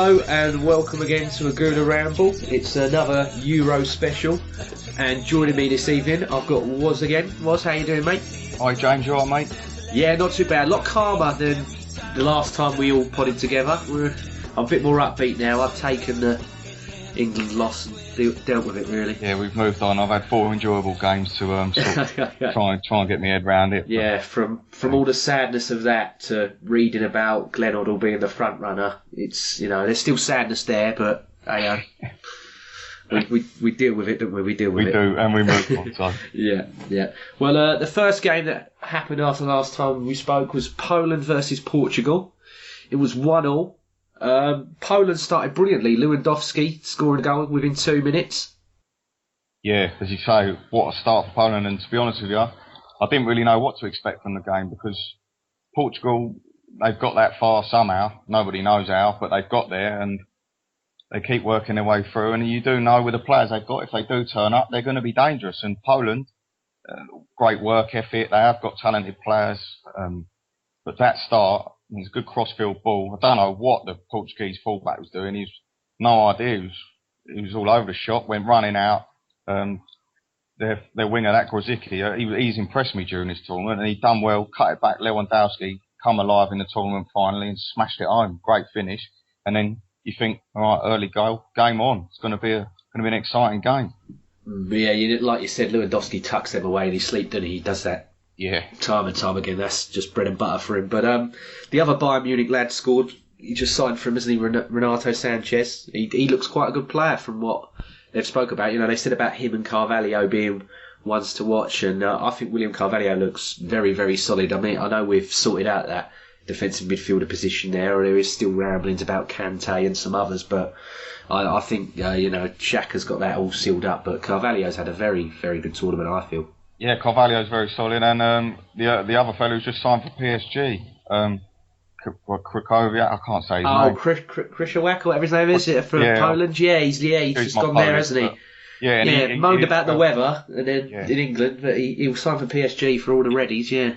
Hello and welcome again to a Gooner Ramble. It's another Euro special, and joining me this evening I've got Woz again. Woz, how you doing, mate? Hi James, you alright, mate? Yeah, not too bad. A lot calmer than the last time we all potted together. I'm a bit more upbeat now. I've taken the England loss and dealt with it, really. Yeah, we've moved on. I've had 4 enjoyable games to try and get my head round it. Yeah, from all the sadness of that to reading about Glenn Hoddle being the front runner, it's, there's still sadness there, but hey, we deal with it, don't we? We deal with it. We do, and we move on. So. Yeah. Well, the first game that happened after last time we spoke was Poland versus Portugal. It was 1-1. Poland started brilliantly. Lewandowski scoring a goal within 2 minutes. Yeah, as you say, what a start for Poland. And to be honest with you, I didn't really know what to expect from the game because Portugal, they've got that far somehow. Nobody knows how, but they've got there and they keep working their way through. And you do know with the players they've got, if they do turn up, they're going to be dangerous. And Poland, great work ethic. They have got talented players. But that start, it was a good cross-field ball. I don't know what the Portuguese fullback was doing. He's no idea. He was all over the shop, went running out. Their winger, that Grosicki, he's impressed me during this tournament, and he done well, cut it back. Lewandowski come alive in the tournament finally and smashed it home. Great finish. And then you think, all right, early goal, game on. It's going to be an exciting game. Yeah, like you said, Lewandowski tucks them away in his sleep, doesn't he? He does that. Yeah. Time and time again. That's just bread and butter for him. But the other Bayern Munich lad scored. He just signed for him, isn't he? Renato Sanchez. He looks quite a good player from what they've spoke about. They said about him and Carvalho being ones to watch, and I think William Carvalho looks very, very solid. I mean, I know we've sorted out that defensive midfielder position there, or there is still ramblings about Kante and some others, but I think Xhaka's got that all sealed up. But Carvalho's had a very, very good tournament, I feel. Yeah, Carvalho's very solid, and the other fellow who's just signed for PSG, Krakovia, I can't say his name. Krishawak, whatever his name is, from Poland. Yeah, he's just gone there, hasn't he? Yeah, he moaned about the weather and then in England, but he was signed for PSG for all the Reddies, yeah.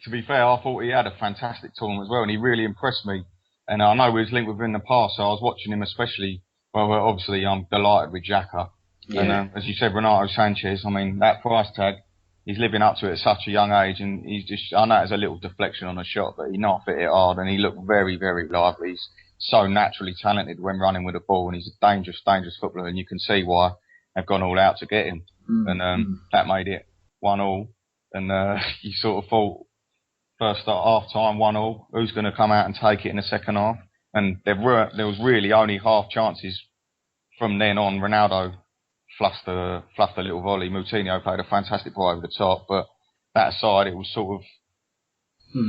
To be fair, I thought he had a fantastic tournament as well, and he really impressed me. And I know we was linked with him in the past, so I was watching him especially. Well, obviously, I'm delighted with Xhaka. Yeah. And as you said, Renato Sanchez, I mean, that price tag, he's living up to it at such a young age, and he's just, I know it's a little deflection on a shot, but he not fit it hard, and he looked very, very lively. He's so naturally talented when running with the ball, and he's a dangerous, dangerous footballer, and you can see why they've gone all out to get him. That made it 1-1, and you sort of thought, first start, half-time, 1-1, who's going to come out and take it in the second half? And there was really only half chances from then on. Ronaldo fluffed a little volley. Moutinho played a fantastic ball over the top, but that side it was sort of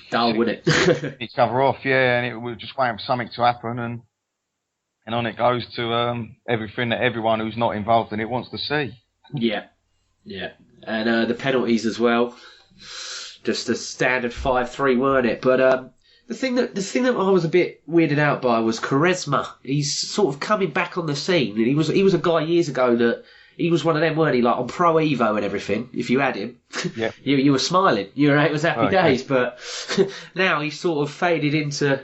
dull, wouldn't it? Each other off, yeah, and it was just waiting for something to happen, and on it goes to everything that everyone who's not involved in it wants to see. Yeah, and the penalties as well. Just a standard 5-3, weren't it? But the thing that I was a bit weirded out by was Quaresma. He's sort of coming back on the scene. And he was a guy years ago that he was one of them, weren't he? Like on Pro Evo and everything. If you had him, yeah. you were smiling. It was happy days. But now he's sort of faded into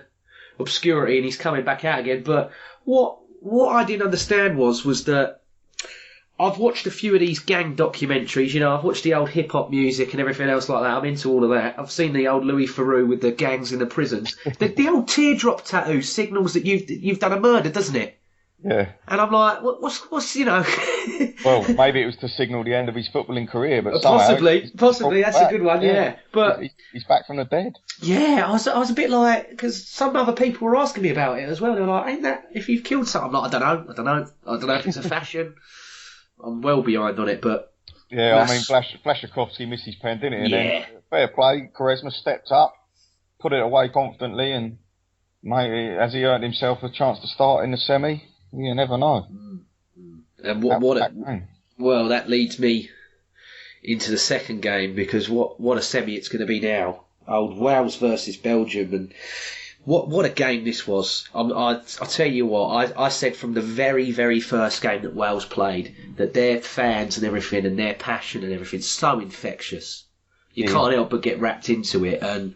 obscurity and he's coming back out again. But what I didn't understand was that I've watched a few of these gang documentaries, I've watched the old hip-hop music and everything else like that. I'm into all of that. I've seen the old Louis Theroux with the gangs in the prisons. The old teardrop tattoo signals that you've done a murder, doesn't it? Yeah. And I'm like, what's Well, maybe it was to signal the end of his footballing career, but possibly, that's a good one, yeah. But he's back from the dead. Yeah, I was a bit like, because some other people were asking me about it as well. They were like, ain't that, if you've killed someone? I'm like, I don't know if it's a fashion. I'm well behind on it, but... Yeah, I mean, Blaszczykowski missed his pen, didn't he? And then, fair play, Quaresma stepped up, put it away confidently, and maybe has he earned himself a chance to start in the semi? You never know. And that leads me into the second game, because what a semi it's going to be now. Old Wales versus Belgium, and what a game this was. I'll tell you what, I said from the very, very first game that Wales played that their fans and everything and their passion and everything's so infectious. You can't help but get wrapped into it. And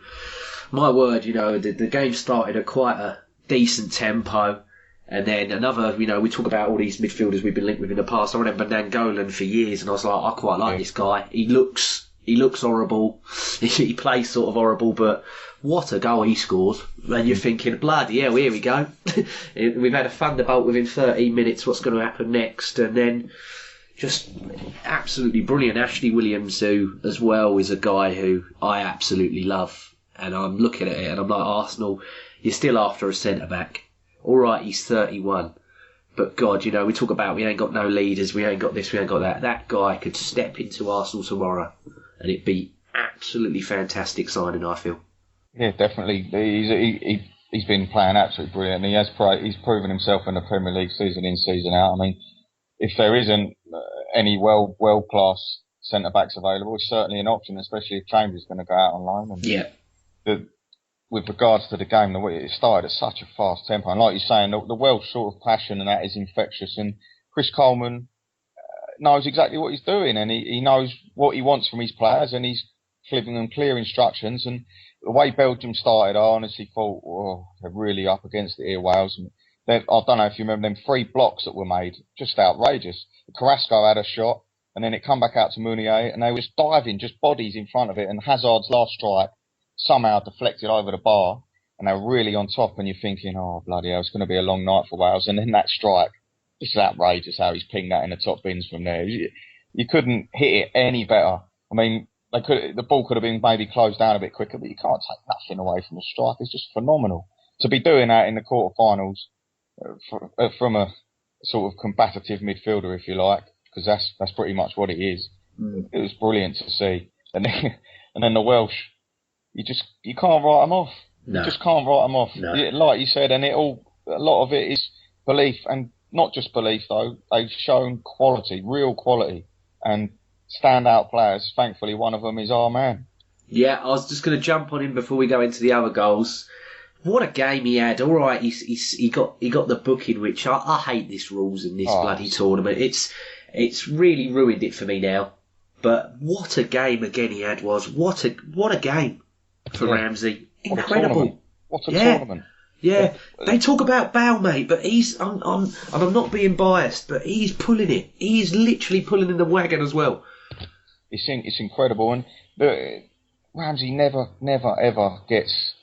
my word, the game started at quite a decent tempo. And then another, you know, we talk about all these midfielders we've been linked with in the past. I remember Nangolan for years, and I was like, I quite like this guy. He looks horrible. He plays sort of horrible, but what a goal he scored. And you're thinking, bloody hell, here we go. We've had a thunderbolt within 13 minutes. What's going to happen next? And then just absolutely brilliant. Ashley Williams, who as well is a guy who I absolutely love. And I'm looking at it and I'm like, Arsenal, you're still after a centre-back. All right, he's 31. But God, you know, we talk about we ain't got no leaders, we ain't got this, we ain't got that. That guy could step into Arsenal tomorrow and it'd be absolutely fantastic signing, I feel. Yeah, definitely. He's been playing absolutely brilliant. He's proven himself in the Premier League season in, season out. I mean, if there isn't any world-class centre-backs available, it's certainly an option, especially if Chambers is going to go out on loan. And yeah. With regards to the game, the way it started at such a fast tempo, and like you're saying, the Welsh sort of passion and that is infectious. And Chris Coleman knows exactly what he's doing, and he knows what he wants from his players, and he's giving them clear instructions. And the way Belgium started, I honestly thought, oh, they're really up against it here, Wales. And I don't know if you remember them 3 blocks that were made, just outrageous. Carrasco had a shot, and then it come back out to Mounier, and they were just diving, just bodies in front of it, and Hazard's last strike somehow deflected over the bar, and they were really on top, and you're thinking, oh, bloody hell, it's going to be a long night for Wales. And then that strike, it's outrageous how he's pinged that in the top bins from there. You couldn't hit it any better. I mean, the ball could have been maybe closed down a bit quicker, but you can't take nothing away from the strike. It's just phenomenal. To be doing that in the quarterfinals from a sort of combative midfielder, if you like, because that's pretty much what it is. It was brilliant to see. And then the Welsh, you can't write them off. No. You just can't write them off. No. Like you said, and a lot of it is belief, and not just belief though. They've shown quality, real quality, and standout players. Thankfully, one of them is our man. Yeah, I was just going to jump on him before we go into the other goals. What a game he had! All right, he got the booking, which I hate this rules in this bloody tournament. It's really ruined it for me now. But what a game again he had was. What a game for Ramsey. Incredible. What a tournament. Yeah, they talk about Bale, mate, but and I'm not being biased, but he's pulling it. He's literally pulling in the wagon as well. It's incredible, and Ramsey never ever gets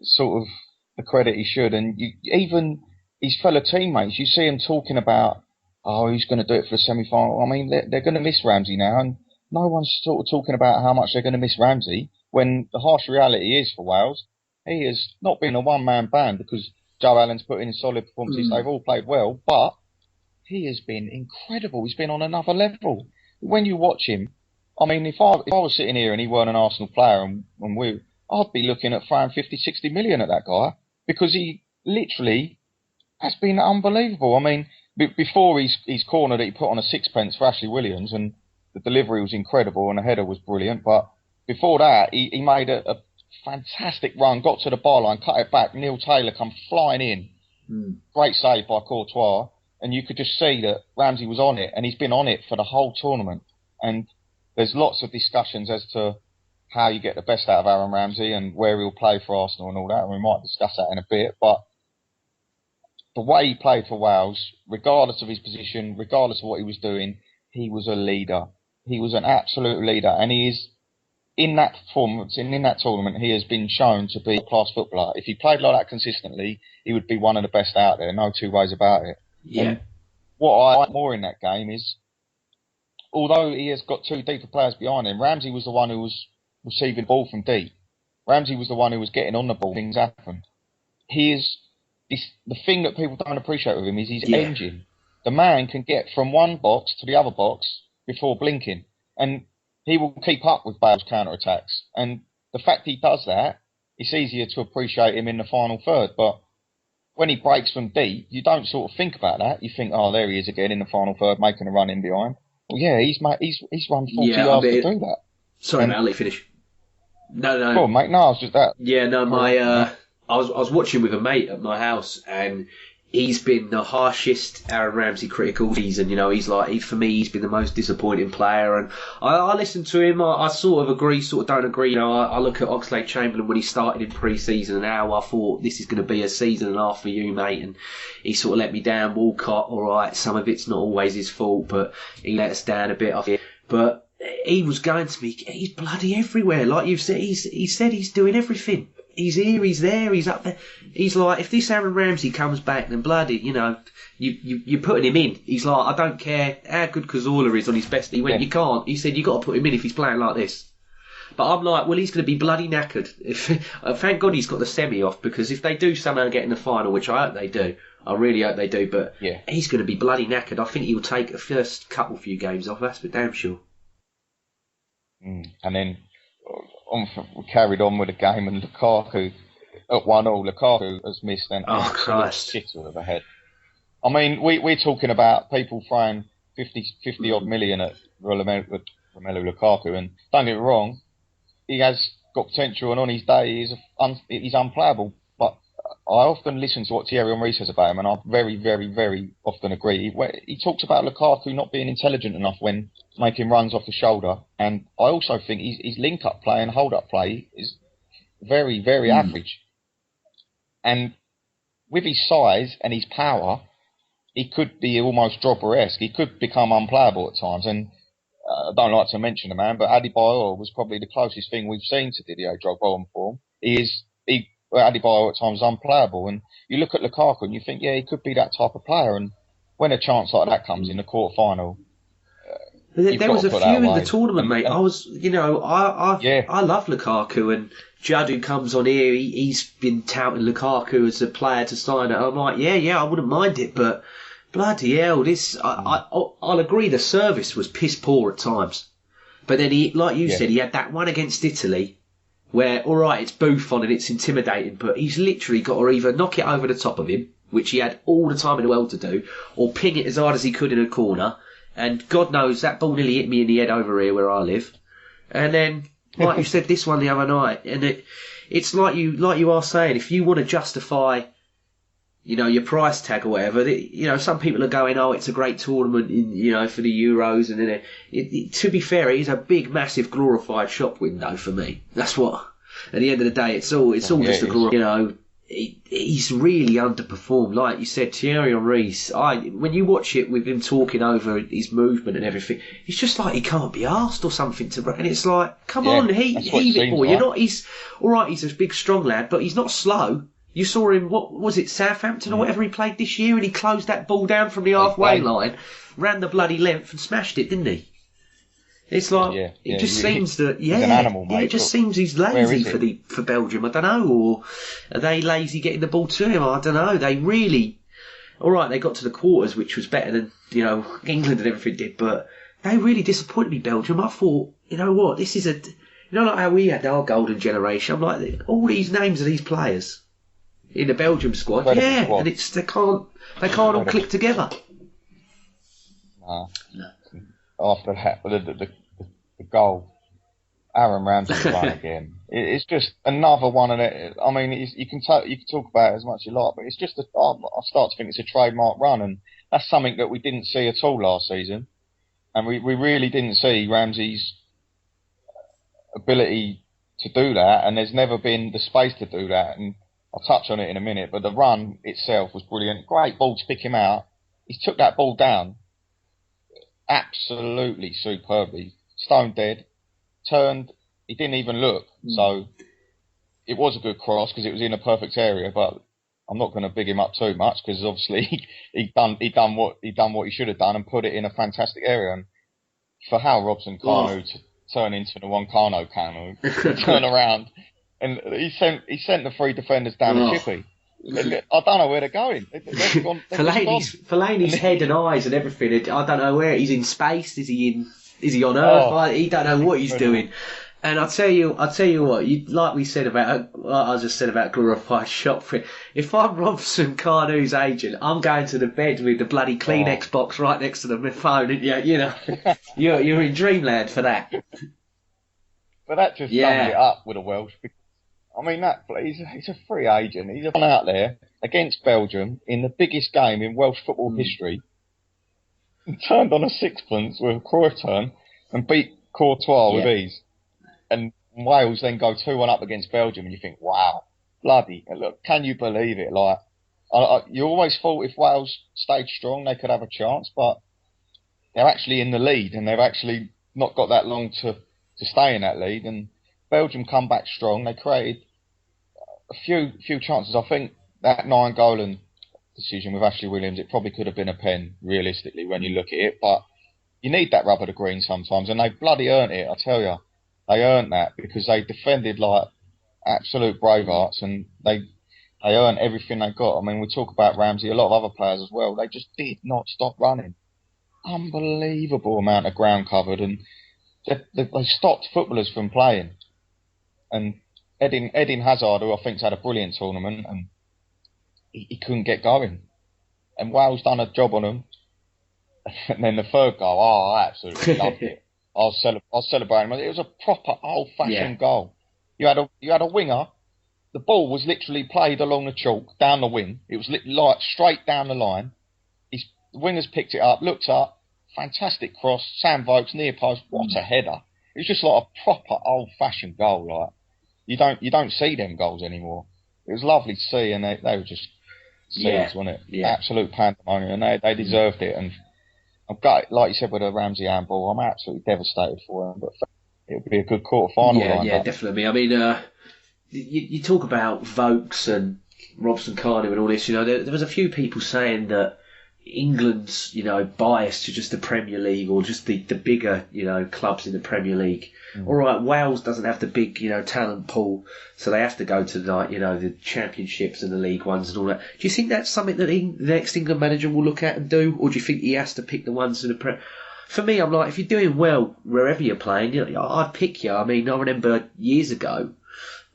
sort of the credit he should, and even his fellow teammates, you see him talking about, oh, he's going to do it for the semi-final. I mean, they're going to miss Ramsey now, and no one's sort of talking about how much they're going to miss Ramsey, when the harsh reality is for Wales, he has not been a one-man band, because Joe Allen's put in solid performances. They've all played well, but he has been incredible. He's been on another level. When you watch him, I mean, if I was sitting here and he weren't an Arsenal player, and I'd be looking at throwing 50, 60 million at that guy, because he literally has been unbelievable. I mean, before his corner that he put on a sixpence for Ashley Williams, and the delivery was incredible and the header was brilliant, but before that, he made a fantastic run, got to the byline, cut it back. Neil Taylor come flying in. Great save by Courtois. And you could just see that Ramsey was on it, and he's been on it for the whole tournament. And there's lots of discussions as to how you get the best out of Aaron Ramsey and where he'll play for Arsenal and all that. And we might discuss that in a bit. But the way he played for Wales, regardless of his position, regardless of what he was doing, he was a leader. He was an absolute leader. And he is, in that performance, in that tournament, he has been shown to be a class footballer. If he played like that consistently, he would be one of the best out there. No two ways about it. Yeah. And what I like more in that game is, although he has got 2 deeper players behind him, Ramsey was the one who was receiving the ball from deep. Ramsey was the one who was getting on the ball. Things happened. He is the thing that people don't appreciate with him is his engine. The man can get from one box to the other box before blinking, and he will keep up with Bale's counter-attacks. And the fact he does that, it's easier to appreciate him in the final third. But when he breaks from deep, you don't sort of think about that. You think, oh, there he is again in the final third, making a run in behind. Well, yeah, he's run 40 yards to do that. Sorry, mate, I'll let you finish. No. Go on, mate. No, I was just that. Yeah, no, I was watching with a mate at my house, and he's been the harshest Aaron Ramsey critic all season. For me, he's been the most disappointing player. And I listen to him. I sort of agree, sort of don't agree. I look at Oxlade-Chamberlain when he started in pre-season and how I thought this is going to be a season and a half for you, mate. And he sort of let me down. Walcott, all right, some of it's not always his fault, but he let us down a bit off here. But he was going to me, he's bloody everywhere. Like you've said, he said he's doing everything. He's here, he's there, he's up there. He's like, if this Aaron Ramsey comes back, then bloody, you're putting him in. He's like, I don't care how good Cazorla is on his best. He went, you can't. He said, you got to put him in if he's playing like this. But I'm like, well, he's going to be bloody knackered. Thank God he's got the semi off, because if they do somehow get in the final, which I hope they do, I really hope they do, but he's going to be bloody knackered. I think he'll take the first few games off, that's for damn sure. And then we carried on with the game, and Lukaku at 1-1. Lukaku has missed an absolute shitter of a head. I mean, we're talking about people throwing 50 odd million at Romelu Lukaku, and don't get me wrong, he has got potential, and on his day he's unplayable. But I often listen to what Thierry Henry says about him, and I very, very, very often agree. He talks about Lukaku not being intelligent enough when making runs off the shoulder, and I also think his link-up play and hold-up play is very, very average. And with his size and his power, he could be almost Drogba-esque. He could become unplayable at times, and I don't like to mention the man, but Adebayor was probably the closest thing we've seen to Didier Drogba on form. Adebayor at times is unplayable, and you look at Lukaku and you think, he could be that type of player, and when a chance like that comes in the quarter-final, there was a few in the tournament, mate. I love Lukaku, and Judd, who comes on here, he's been touting Lukaku as a player to sign it. I'm like, I wouldn't mind it, but bloody hell, I'll agree the service was piss poor at times. But then he, like you said, he had that one against Italy where, all right, it's Buffon and it's intimidating, but he's literally got to either knock it over the top of him, which he had all the time in the world to do, or ping it as hard as he could in a corner. And God knows that ball nearly hit me in the head over here where I live. And then, like you said, this one the other night, and it's like you are saying, if you want to justify, your price tag or whatever, some people are going, it's a great tournament, for the Euros, and then to be fair, it is a big, massive, glorified shop window for me. That's what. At the end of the day, it's all just a glory. He's really underperformed. Like you said, Thierry Henry, when you watch it with him talking over his movement and everything, it's just like he can't be asked or something and it's like, come on, heave it, boy. Like. He's alright, he's a big strong lad, but he's not slow. You saw him, what was it, Southampton or whatever he played this year, and he closed that ball down from the halfway line, ran the bloody length and smashed it, didn't he? It's like it just seems that he's an animal, mate. It just seems he's lazy for Belgium. I don't know, or are they lazy getting the ball to him? I don't know. They really, all right, they got to the quarters, which was better than England and everything did, but they really disappointed me, Belgium. I thought, what, this is like how we had our golden generation. I'm like, all these names of these players in the Belgium squad, and it's they can't all click together. No. After that, the goal, Aaron Ramsey won again. It's just another one of it. I mean, you can talk about it as much as you like, but it's just I start to think it's a trademark run, and that's something that we didn't see at all last season, and we really didn't see Ramsey's ability to do that, and there's never been the space to do that, and I'll touch on it in a minute, but the run itself was brilliant. Great ball to pick him out. He took that ball down absolutely superbly, stone dead, turned, he didn't even look, so it was a good cross because it was in a perfect area, but I'm not going to big him up too much because obviously he done what he should have done and put it in a fantastic area. And for Hal Robson-Kanu to turn into the one Kanu turn around, and he sent the three defenders down the chippy. I don't know where they're going. Fellaini's head and eyes and everything. I don't know where he's in space. Is he on Earth? He don't know what he's doing. And I'll tell you what. Like we said about, I just said about glorified shop. If I'm Robson Carnew's agent, I'm going to the bed with the bloody Kleenex box right next to the phone, and you're in dreamland for that. But that just sums it up with a Welsh. I mean, he's a free agent. He's gone out there against Belgium in the biggest game in Welsh football history, and turned on a sixpence with a Cruyff turn and beat Courtois with ease. And Wales then go 2-1 up against Belgium, and you think, wow, bloody, look, can you believe it? Like, you always thought if Wales stayed strong, they could have a chance, but they're actually in the lead, and they've actually not got that long to stay in that lead. And Belgium come back strong. They created a few chances. I think that 9-goal decision with Ashley Williams, it probably could have been a pen, realistically, when you look at it. But you need that rubber to green sometimes, and they bloody earned it, I tell you. They earned that because they defended like absolute bravehearts, and they earned everything they got. I mean, we talk about Ramsey, a lot of other players as well. They just did not stop running. Unbelievable amount of ground covered, and they stopped footballers from playing. And Eden Hazard, who I think's had a brilliant tournament, and he couldn't get going. And Wales done a job on him. And then the third goal, I absolutely loved it. I was celebrating. It was a proper old-fashioned goal. You had a winger. The ball was literally played along the chalk, down the wing. It was like straight down the line. The wingers picked it up, looked up, fantastic cross. Sam Vokes near post. What a header! It was just like a proper old-fashioned goal. Like you don't see them goals anymore. It was lovely to see, and they were just seeds, wasn't it? Yeah. Absolute pandemonium, and they deserved it. And I've got, like you said, with the Ramsey handball, I'm absolutely devastated for them. But it'll be a good quarter final. Yeah, definitely. I mean, you talk about Vokes and Robson Cardew and all this. You know, there was a few people saying that England's, biased to just the Premier League or just the bigger, clubs in the Premier League. All right, Wales doesn't have the big, talent pool, so they have to go to the championships and the league ones and all that. Do you think that's something that the next England manager will look at and do, or do you think he has to pick the ones in the Premier? For me, I'm like, if you're doing well wherever you're playing, I'd pick you. I mean, I remember years ago,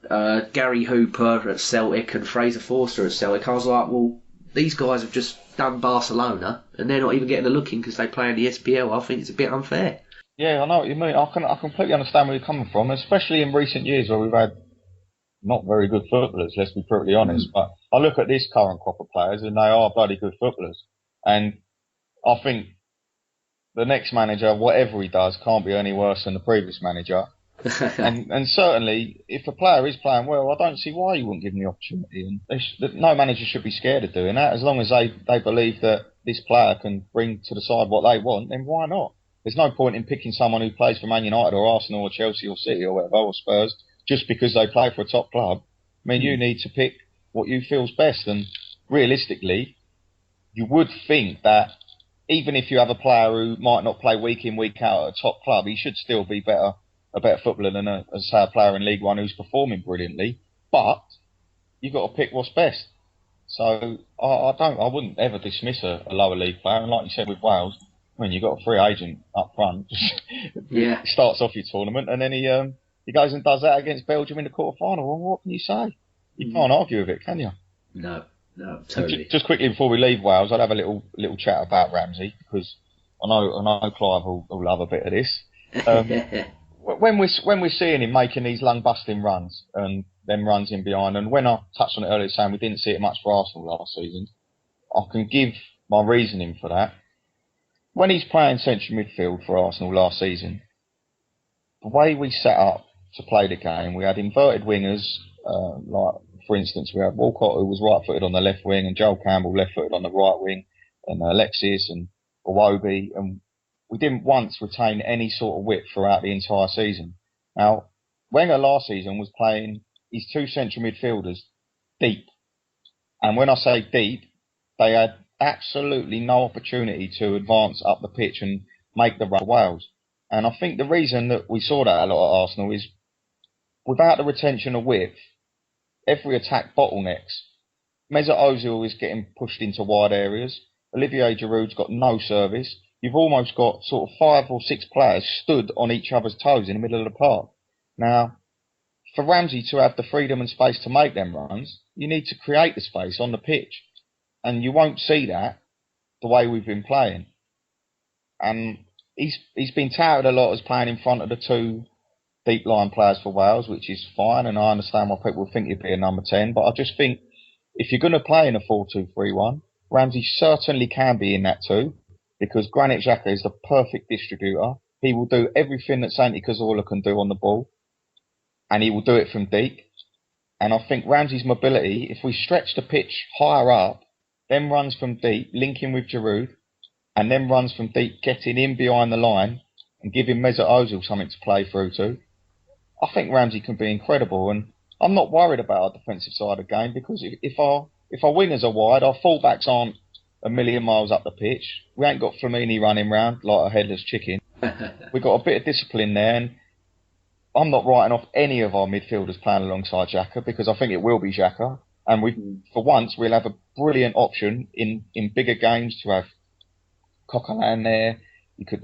Gary Hooper at Celtic and Fraser Forster at Celtic. I was like, well, these guys have just done Barcelona, and they're not even getting a look in because they play in the SPL. I think it's a bit unfair. Yeah, I know what you mean. I completely understand where you're coming from, especially in recent years where we've had not very good footballers, let's be brutally honest. But I look at this current crop of players, and they are bloody good footballers. And I think the next manager, whatever he does, can't be any worse than the previous manager. and certainly, if a player is playing well, I don't see why you wouldn't give him the opportunity. And no manager should be scared of doing that. As long as they believe that this player can bring to the side what they want, then why not? There's no point in picking someone who plays for Man United or Arsenal or Chelsea or City or whatever, or Spurs, just because they play for a top club. I mean, you need to pick what you feel's best. And realistically, you would think that even if you have a player who might not play week in, week out at a top club, he should still be a better footballer than a player in League One who's performing brilliantly. But you've got to pick what's best. So I wouldn't ever dismiss a lower league player. And like you said with Wales, I mean, you've got a free agent up front. He starts off your tournament, and then he goes and does that against Belgium in the quarter final. Well, what can you say? You can't argue with it, can you? No, totally. Just quickly before we leave Wales, I'd have a little chat about Ramsey, because I know Clive will love a bit of this. When we're seeing him making these lung busting runs and them runs in behind, and when I touched on it earlier saying we didn't see it much for Arsenal last season, I can give my reasoning for that. When he's playing central midfield for Arsenal last season, the way we set up to play the game, we had inverted wingers, like for instance we had Walcott, who was right footed on the left wing, and Joel Campbell left footed on the right wing, and Alexis and Iwobi, and we didn't once retain any sort of width throughout the entire season. Now, Wenger last season was playing his two central midfielders deep. And when I say deep, they had absolutely no opportunity to advance up the pitch and make the run for Wales. And I think the reason that we saw that a lot at Arsenal is without the retention of width, every attack bottlenecks. Mesut Ozil is getting pushed into wide areas. Olivier Giroud's got no service. You've almost got sort of 5 or 6 players stood on each other's toes in the middle of the park. Now, for Ramsey to have the freedom and space to make them runs, you need to create the space on the pitch. And you won't see that the way we've been playing. And he's been touted a lot as playing in front of the two deep line players for Wales, which is fine, and I understand why people think he'd be a number 10. But I just think if you're going to play in a 4-2-3-1, Ramsey certainly can be in that too, because Granit Xhaka is the perfect distributor. He will do everything that Santi Cazorla can do on the ball, and he will do it from deep. And I think Ramsey's mobility, if we stretch the pitch higher up, then runs from deep, linking with Giroud, and then runs from deep, getting in behind the line and giving Mesut Ozil something to play through to, I think Ramsey can be incredible. And I'm not worried about our defensive side of the game, because if our wingers are wide, our fullbacks aren't a million miles up the pitch. We ain't got Flamini running round like a headless chicken. We've got a bit of discipline there, and I'm not writing off any of our midfielders playing alongside Xhaka, because I think it will be Xhaka. And for once, we'll have a brilliant option in bigger games to have Coquelin there. You could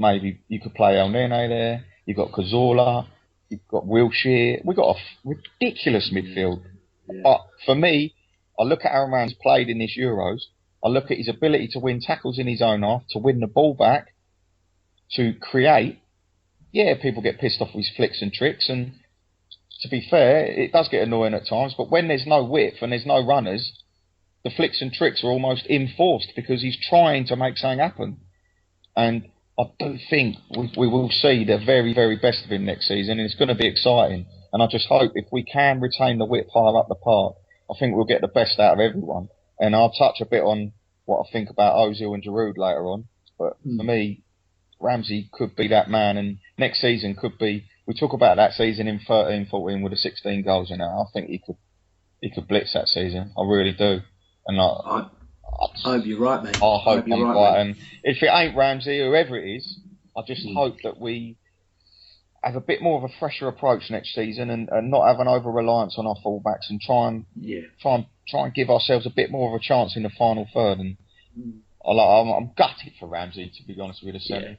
play El Nene there. You've got Cazorla. You've got Wilshere. We've got a ridiculous midfield. Yeah. But for me, I look at how Ramsey's played in this Euros. I look at his ability to win tackles in his own half, to win the ball back, to create. Yeah, people get pissed off with his flicks and tricks, and to be fair, it does get annoying at times, but when there's no width and there's no runners, the flicks and tricks are almost enforced because he's trying to make something happen. And I do think we will see the very, very best of him next season, and it's going to be exciting. And I just hope if we can retain the width higher up the park, I think we'll get the best out of everyone. And I'll touch a bit on what I think about Ozil and Giroud later on. But for me, Ramsey could be that man, and next season could be. We talk about that season in 13-14 with the 16 goals in it. I think he could blitz that season. I really do. And I hope you're right, mate. I hope I'm right. Mate. And if it ain't Ramsey, whoever it is, I just hope that we have a bit more of a fresher approach next season, and not have an over reliance on our fullbacks, and try and give ourselves a bit more of a chance in the final third. And I'm gutted for Ramsey, to be honest with you, semi.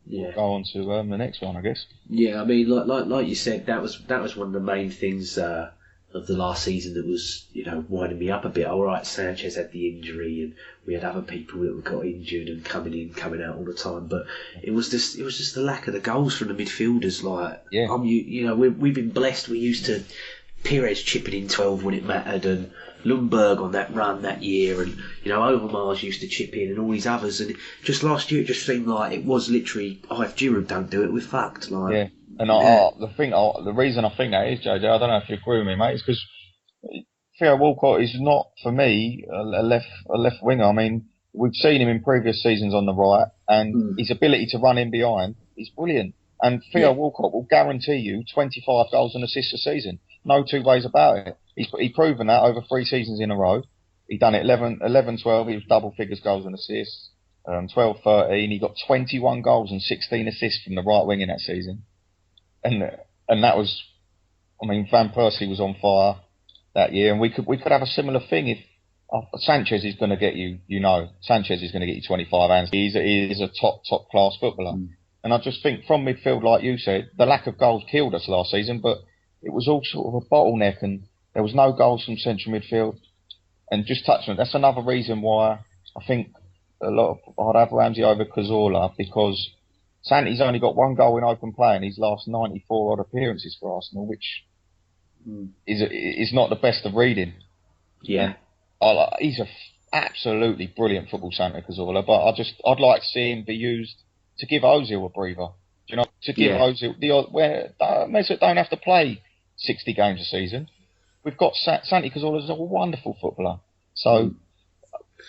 We'll go on to the next one, I guess. Yeah, I mean, like you said, that was one of the main things of the last season that was, winding me up a bit. All right, Sanchez had the injury, and we had other people that got injured and coming in, coming out all the time. But it was just the lack of the goals from the midfielders. We've been blessed. We used to Pires chipping in 12 when it mattered, and Lundberg on that run that year, and Overmars used to chip in, and all these others. And just last year, it just seemed like it was literally, if Giroud don't do it, we're fucked. Yeah. And the reason I think that is, JJ, I don't know if you agree with me, mate, is because Theo Walcott is not, for me, a left winger. I mean, we've seen him in previous seasons on the right, and his ability to run in behind is brilliant. And Theo Walcott will guarantee you 25 goals and assists a season. No two ways about it. He's proven that over 3 seasons in a row. He done it 11-12. He was double figures goals and assists. 12-13. He got 21 goals and 16 assists from the right wing in that season. And that was, Van Persie was on fire that year, and we could have a similar thing if Sanchez is going to get you. Sanchez is going to get you 25 hands. He is a top class footballer. And I just think from midfield, like you said, the lack of goals killed us last season, but it was all sort of a bottleneck, and there was no goals from central midfield. And just touching on it, that's another reason why I think I'd have Ramsey over Cazorla, because Santi's only got 1 goal in open play in his last 94 odd appearances for Arsenal, which is not the best of reading. Yeah. He's absolutely brilliant football, Santi Cazorla, but I'd like to see him be used to give Ozil a breather. To give Ozil where Mesut don't have to play 60 games a season. We've got Santi Cazorla is a wonderful footballer. So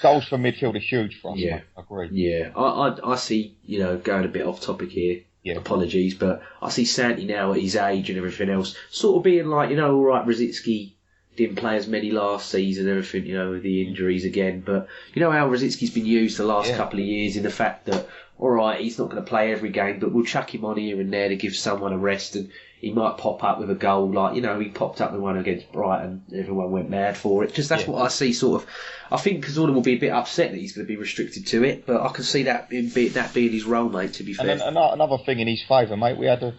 goals from midfield are huge for us. Yeah, I agree. Yeah, I see. Going a bit off topic here. Yeah. Apologies, but I see Santi now at his age and everything else, sort of being like, all right, Rosicky didn't play as many last season, everything, with the injuries again. But how Rosicki's been used the last couple of years, in the fact that, all right, he's not going to play every game, but we'll chuck him on here and there to give someone a rest, and he might pop up with a goal, like, he popped up with one against Brighton, everyone went mad for it. Just that's what I see, sort of. I think Cazorla will be a bit upset that he's going to be restricted to it, but I can see that being his role, mate, to be fair. And then another thing in his favour, mate, we had a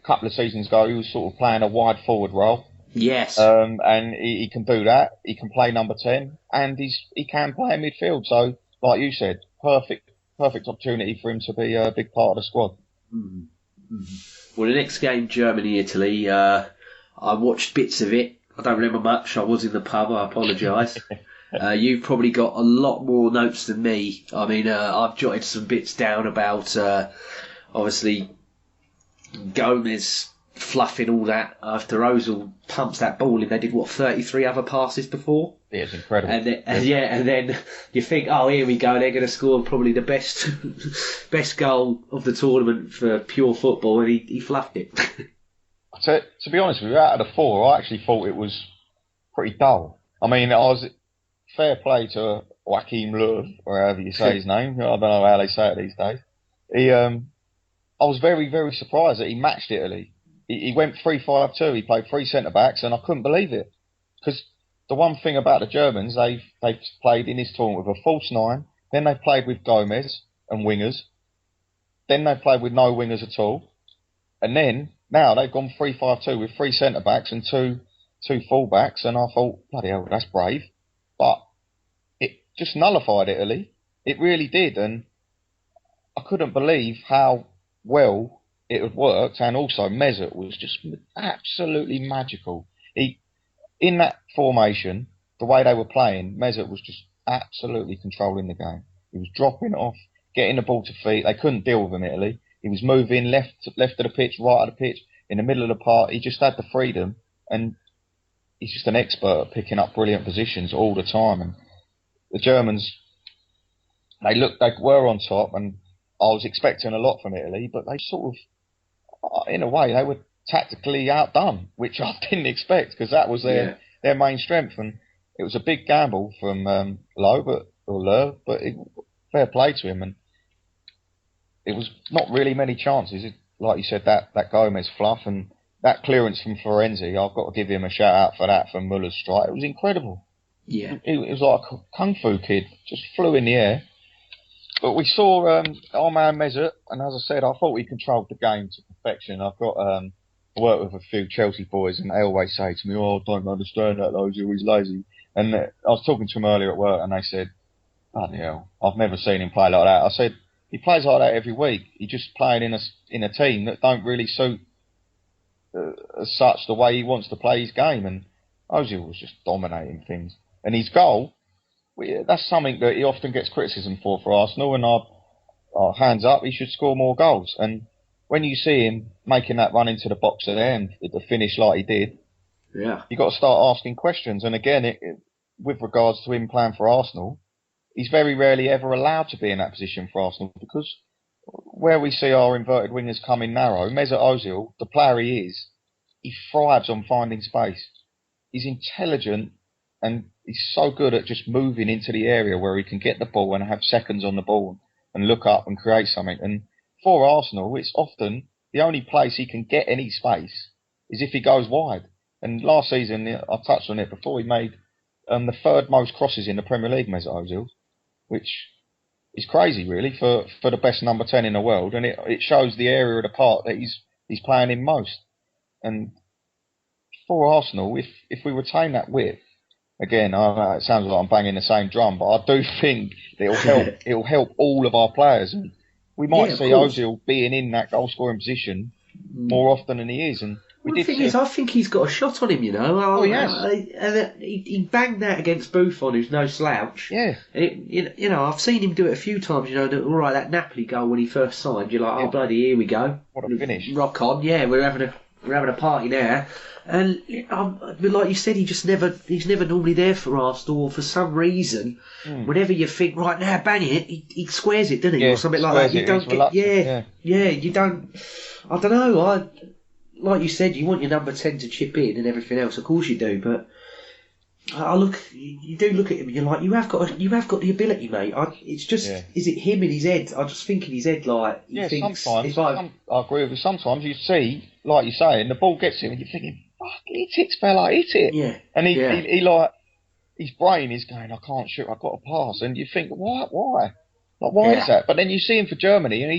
couple of seasons ago, he was sort of playing a wide forward role. Yes. And he can do that. He can play number 10, and he can play in midfield. So, like you said, perfect opportunity for him to be a big part of the squad. Well, the next game, Germany-Italy, I watched bits of it. I don't remember much. I was in the pub. I apologise. You've probably got a lot more notes than me. I mean, I've jotted some bits down about, obviously, Gomez fluffing all that after Ozil pumps that ball in. They did, 33 other passes before? Yeah, it's incredible. And then you think, oh, here we go, they're going to score probably the best best goal of the tournament for pure football, and he fluffed it. To be honest with you, out of the 4, I actually thought it was pretty dull. I mean, fair play to Joachim Löw, or however you say his name. I don't know how they say it these days. I was very, very surprised that he matched Italy. He went 3-5-2. He played 3 centre-backs, and I couldn't believe it. Because the one thing about the Germans, they've played in this tournament with a false 9, then they played with Gomez and wingers, then they played with no wingers at all, and then now they've gone 3-5-2 with 3 centre-backs and two full-backs, and I thought, bloody hell, that's brave. But it just nullified Italy. It really did, and I couldn't believe how well it had worked, and also Mesut was just absolutely magical. In that formation, the way they were playing, Mesut was just absolutely controlling the game. He was dropping off, getting the ball to feet. They couldn't deal with him, Italy. He was moving left of the pitch, right of the pitch, in the middle of the park. He just had the freedom, and he's just an expert at picking up brilliant positions all the time. And the Germans, they were on top, and I was expecting a lot from Italy, but they sort of, in a way, they were tactically outdone, which I didn't expect, because that was their main strength. And it was a big gamble from Löw, but fair play to him. And it was not really many chances. Like you said, that Gomez fluff and that clearance from Florenzi, I've got to give him a shout out for that, for Muller's strike. It was incredible. Yeah. It was like a kung fu kid, just flew in the air. But we saw our man Mesut, and as I said, I thought he controlled the game to perfection. I've got I work with a few Chelsea boys, and they always say to me, "Oh, I don't understand that, though. He's always lazy." And I was talking to him earlier at work, and they said, "Bloody hell, I've never seen him play like that." I said, "He plays like that every week. He's just playing in a team that don't really suit as such the way he wants to play his game." And Ozil was just dominating things, and his goal. That's something that he often gets criticism for Arsenal, and our hands up, he should score more goals. And when you see him making that run into the box at the end, the finish like he did, you got to start asking questions. And again, with regards to him playing for Arsenal, he's very rarely ever allowed to be in that position for Arsenal, because where we see our inverted wingers come in narrow, Mesut Ozil, the player he is, he thrives on finding space. He's intelligent, and he's so good at just moving into the area where he can get the ball and have seconds on the ball and look up and create something. And for Arsenal, it's often the only place he can get any space is if he goes wide. And last season, I touched on it before, he made the 3rd most crosses in the Premier League, Mesut Ozil, which is crazy, really, for the best number 10 in the world. And it shows the area of the park that he's playing in most. And for Arsenal, if we retain that width, again, it sounds like I'm banging the same drum, but I do think that it'll help all of our players. And we might see Ozil being in that goal-scoring position more often than he is. And the thing is, I think he's got a shot on him, you know. Oh, yes. He banged that against Buffon, who's no slouch. Yeah. You know, I've seen him do it a few times, you know. All right, that Napoli goal when he first signed, you're like, oh, bloody, here we go. What a finish. Rock on, yeah, we're having a party there. And like you said, he's never normally there for Arsenal, or for some reason, whenever you think, right now, bang it, he squares it, doesn't he, or something like that. You don't get, you don't. I don't know. Like you said, you want your number 10 to chip in and everything else. Of course you do, but you do look at him and you're like, you have got the ability, mate. It's just, is it him in his head? I just think in his head, like, he thinks. Sometimes I agree with you. Sometimes you see, like you say, and the ball gets him, and you're thinking, fuck, hit it, fella, hit it. Yeah. And he like, his brain is going, I can't shoot, I've got to pass. And you think, why? Like, why is that? But then you see him for Germany, and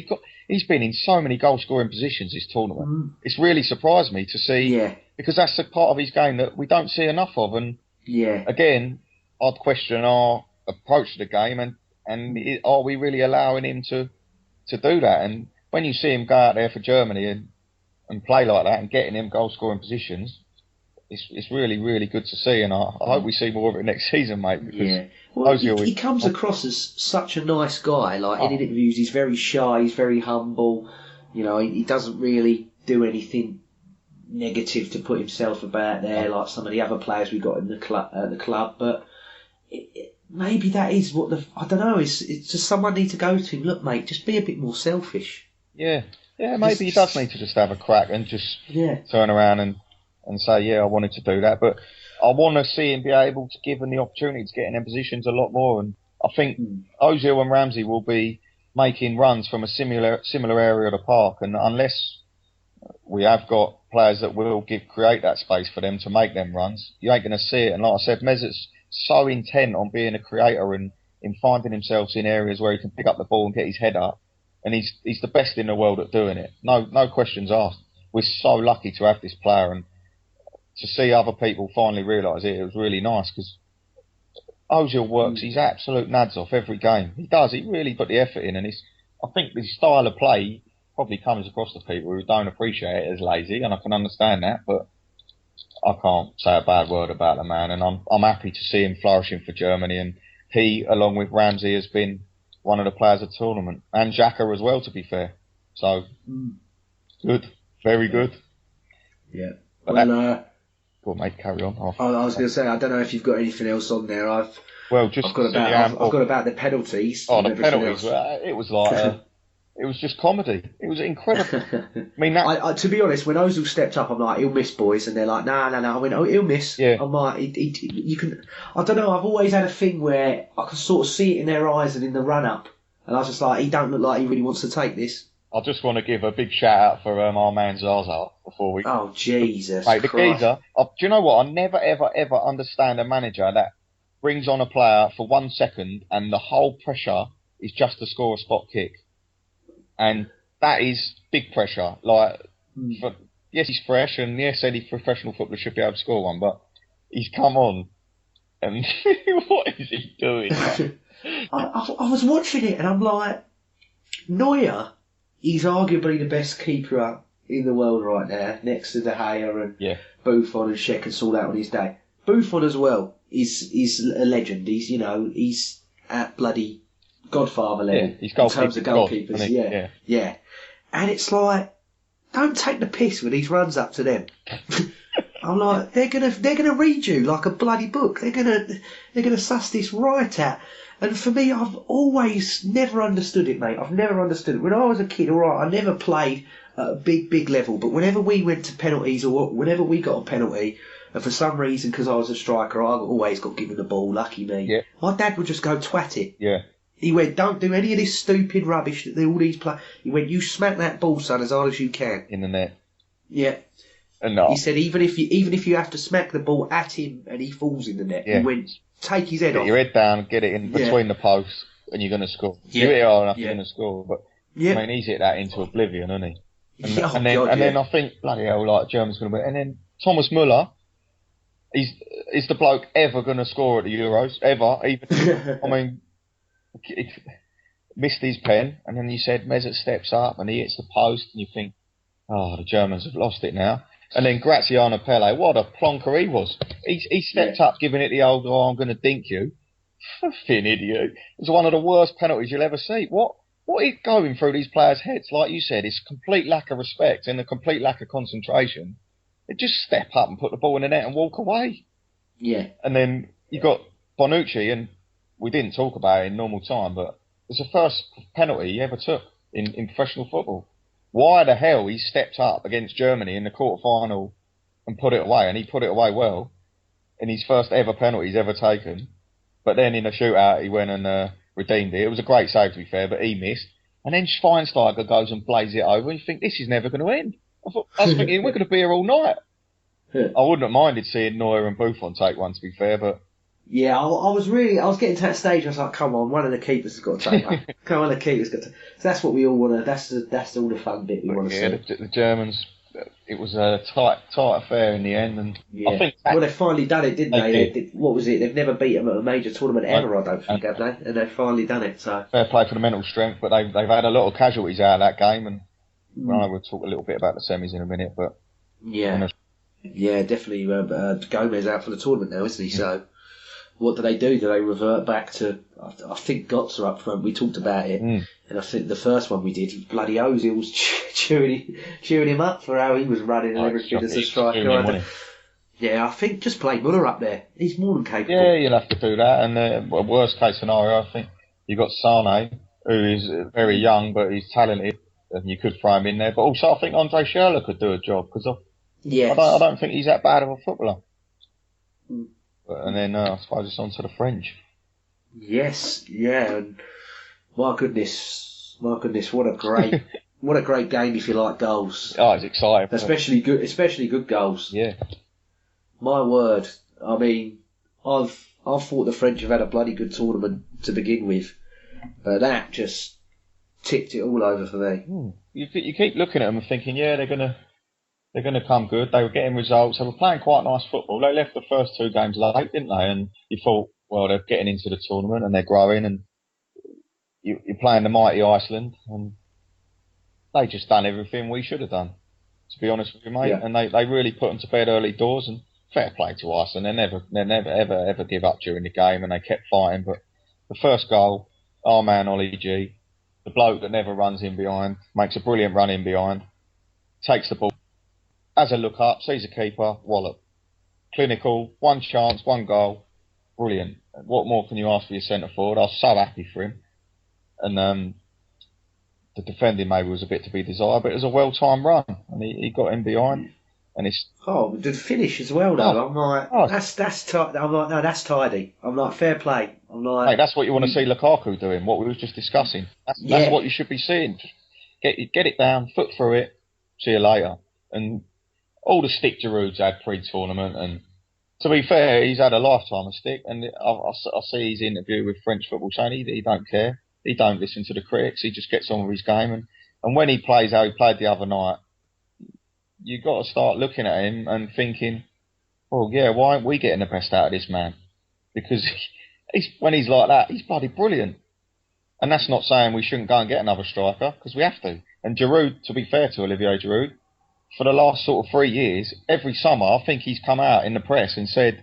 he's been in so many goal-scoring positions this tournament. It's really surprised me to see, because that's a part of his game that we don't see enough of. And again, I'd question our approach to the game, and are we really allowing him to do that? And when you see him go out there for Germany and play like that and getting him goal scoring positions, it's really, really good to see, and I hope we see more of it next season, mate. Because well, he comes across as such a nice guy. Like in interviews, he's very shy, he's very humble. You know, he doesn't really do anything negative to put himself about there like some of the other players we got in the club. But maybe that is what I don't know. It's just someone need to go to him. Look, mate, just be a bit more selfish. Yeah, maybe he does need to just have a crack and just turn around and say, I wanted to do that. But I want to see him be able to give him the opportunity to get in them positions a lot more. And I think Ozil and Ramsey will be making runs from a similar area of the park. And unless we have got players that will create that space for them to make them runs, you ain't going to see it. And like I said, Mezzet's so intent on being a creator and in finding himself in areas where he can pick up the ball and get his head up. And he's the best in the world at doing it. No questions asked. We're so lucky to have this player, and to see other people finally realise it was really nice, because Ozil works his absolute nads off every game. He does. He really put the effort in, and I think his style of play probably comes across to people who don't appreciate it as lazy, and I can understand that, but I can't say a bad word about the man, and I'm happy to see him flourishing for Germany, and he, along with Ramsey, has been one of the players of the tournament, and Xhaka as well, to be fair. So, good. Very good. Yeah. But go on, mate, carry on. I was going to say, I don't know if you've got anything else on there. I've got about the penalties. Oh, the penalties. It was like it was just comedy. It was incredible. I mean, to be honest, when Ozil stepped up, I'm like, he'll miss, boys, and they're like, no. I went, oh, he'll miss. Yeah. I'm like, you can. I don't know. I've always had a thing where I can sort of see it in their eyes and in the run up, and I was just like, he don't look like he really wants to take this. I just want to give a big shout out for our man Zaza before we. Oh Jesus! Mate, the geezer. Do you know what? I never ever understand a manager that brings on a player for 1 second and the whole pressure is just to score a spot kick, and that is big pressure. Like, yes, he's fresh, and yes, any professional footballer should be able to score one, but he's come on, and what is he doing? I was watching it, and I'm like, Neuer. He's arguably the best keeper in the world right now, next to De Gea and Buffon and Sheck and all that on his day. Buffon as well is a legend. He's at bloody Godfather level in terms of goalkeepers. Yeah. And it's like, don't take the piss when he runs up to them. I'm like, they're gonna read you like a bloody book. They're gonna suss this right out. And for me, I've always never understood it, mate. I've never understood it. When I was a kid, I never played at a big level. But whenever we went to penalties or whenever we got a penalty, and for some reason, because I was a striker, I always got given the ball. Lucky me. Yeah. My dad would just go twat it. Yeah. He went, don't do any of this stupid rubbish that all these play. He went, you smack that ball, son, as hard as you can. In the net. Yeah. No. He said, even if you have to smack the ball at him and he falls in the net, he went, take his head off. Get your head down, get it in between the posts, and you're going to score. You hit it hard enough, you're going to score. But I mean, he's hit that into oblivion, hasn't he? And then I think, bloody hell, like Germany's going to win. And then Thomas Müller, is the bloke ever going to score at the Euros? Ever? Even, I mean, missed his pen, and then you said Mesut steps up and he hits the post, and you think, oh, the Germans have lost it now. And then Graziano Pelle, what a plonker he was. He stepped up, giving it the old, oh, I'm going to dink you. Fucking idiot. It was one of the worst penalties you'll ever see. What is going through these players' heads? Like you said, it's complete lack of respect and a complete lack of concentration. They just step up and put the ball in the net and walk away. Yeah. And then you got Bonucci, and we didn't talk about it in normal time, but it's the first penalty he ever took in professional football. Why the hell he stepped up against Germany in the quarter-final and put it away, and he put it away well, in his first ever penalty he's ever taken. But then in the shootout he went and redeemed it. It was a great save, to be fair, but he missed. And then Schweinsteiger goes and plays it over, and you think, this is never going to end. I was thinking, we're going to be here all night. I wouldn't have minded seeing Neuer and Buffon take one, to be fair, but... Yeah, I was getting to that stage. I was like, "Come on, one of the keepers has got to take one. Come on, the keepers got to." So that's what we all want to. That's all the fun bit we want to see. The Germans. It was a tight affair in the end, and I think. Well, they finally done it, didn't they? What was it? They've never beat them at a major tournament ever, I don't think, have they? And they've finally done it. So fair play for the mental strength, but they've had a lot of casualties out of that game, and I will talk a little bit about the semis in a minute, but yeah, definitely. Gomez out for the tournament now, isn't he? So, what do? Do they revert back to? I think Gotts are up front. We talked about it, and I think the first one we did, bloody Ozil was cheering him up for how he was running and everything as a striker. Yeah, I think just play Muller up there. He's more than capable. Yeah, you'll have to do that. And worst case scenario, I think you've got Sane, who is very young, but he's talented, and you could throw him in there. But also, I think Andre Schürrle could do a job, because I don't think he's that bad of a footballer. And then I suppose it's on to the French. Yes, yeah. And my goodness, what a great, what a great game if you like goals. Oh, it's exciting. Especially good goals. Yeah. My word. I mean, I've thought the French have had a bloody good tournament to begin with, but that just tipped it all over for me. You keep looking at them and thinking, yeah, they're gonna come good. They were getting results. They were playing quite nice football. They left the first 2 games late, didn't they? And you thought, well, they're getting into the tournament and they're growing, and you're playing the mighty Iceland, and they just done everything we should have done, to be honest with you, mate. Yeah. And they really put them to bed early doors, and fair play to Iceland. They never ever give up during the game, and they kept fighting. But the first goal, our man Ollie G, the bloke that never runs in behind, makes a brilliant run in behind, takes the ball, has a look up, sees a keeper, wallop. Clinical, 1 chance, 1 goal, brilliant. What more can you ask for your centre forward? I was so happy for him. And the defending maybe was a bit to be desired, but it was a well-timed run, and he got in behind. And it's the finish as well, though. I'm like, I'm like, no, that's tidy. I'm like, fair play. I'm like, mate, that's what you want to see Lukaku doing. What we were just discussing. That's what you should be seeing. Get it down, foot through it. See you later. And all the stick Giroud's had pre-tournament, and to be fair, he's had a lifetime of stick. And I see his interview with French football saying he don't care. He don't listen to the critics. He just gets on with his game. And when he plays how he played the other night, you've got to start looking at him and thinking, well, yeah, why aren't we getting the best out of this man? Because when he's like that, he's bloody brilliant. And that's not saying we shouldn't go and get another striker, because we have to. And Giroud, to be fair to Olivier Giroud, for the last sort of 3 years, every summer, I think he's come out in the press and said,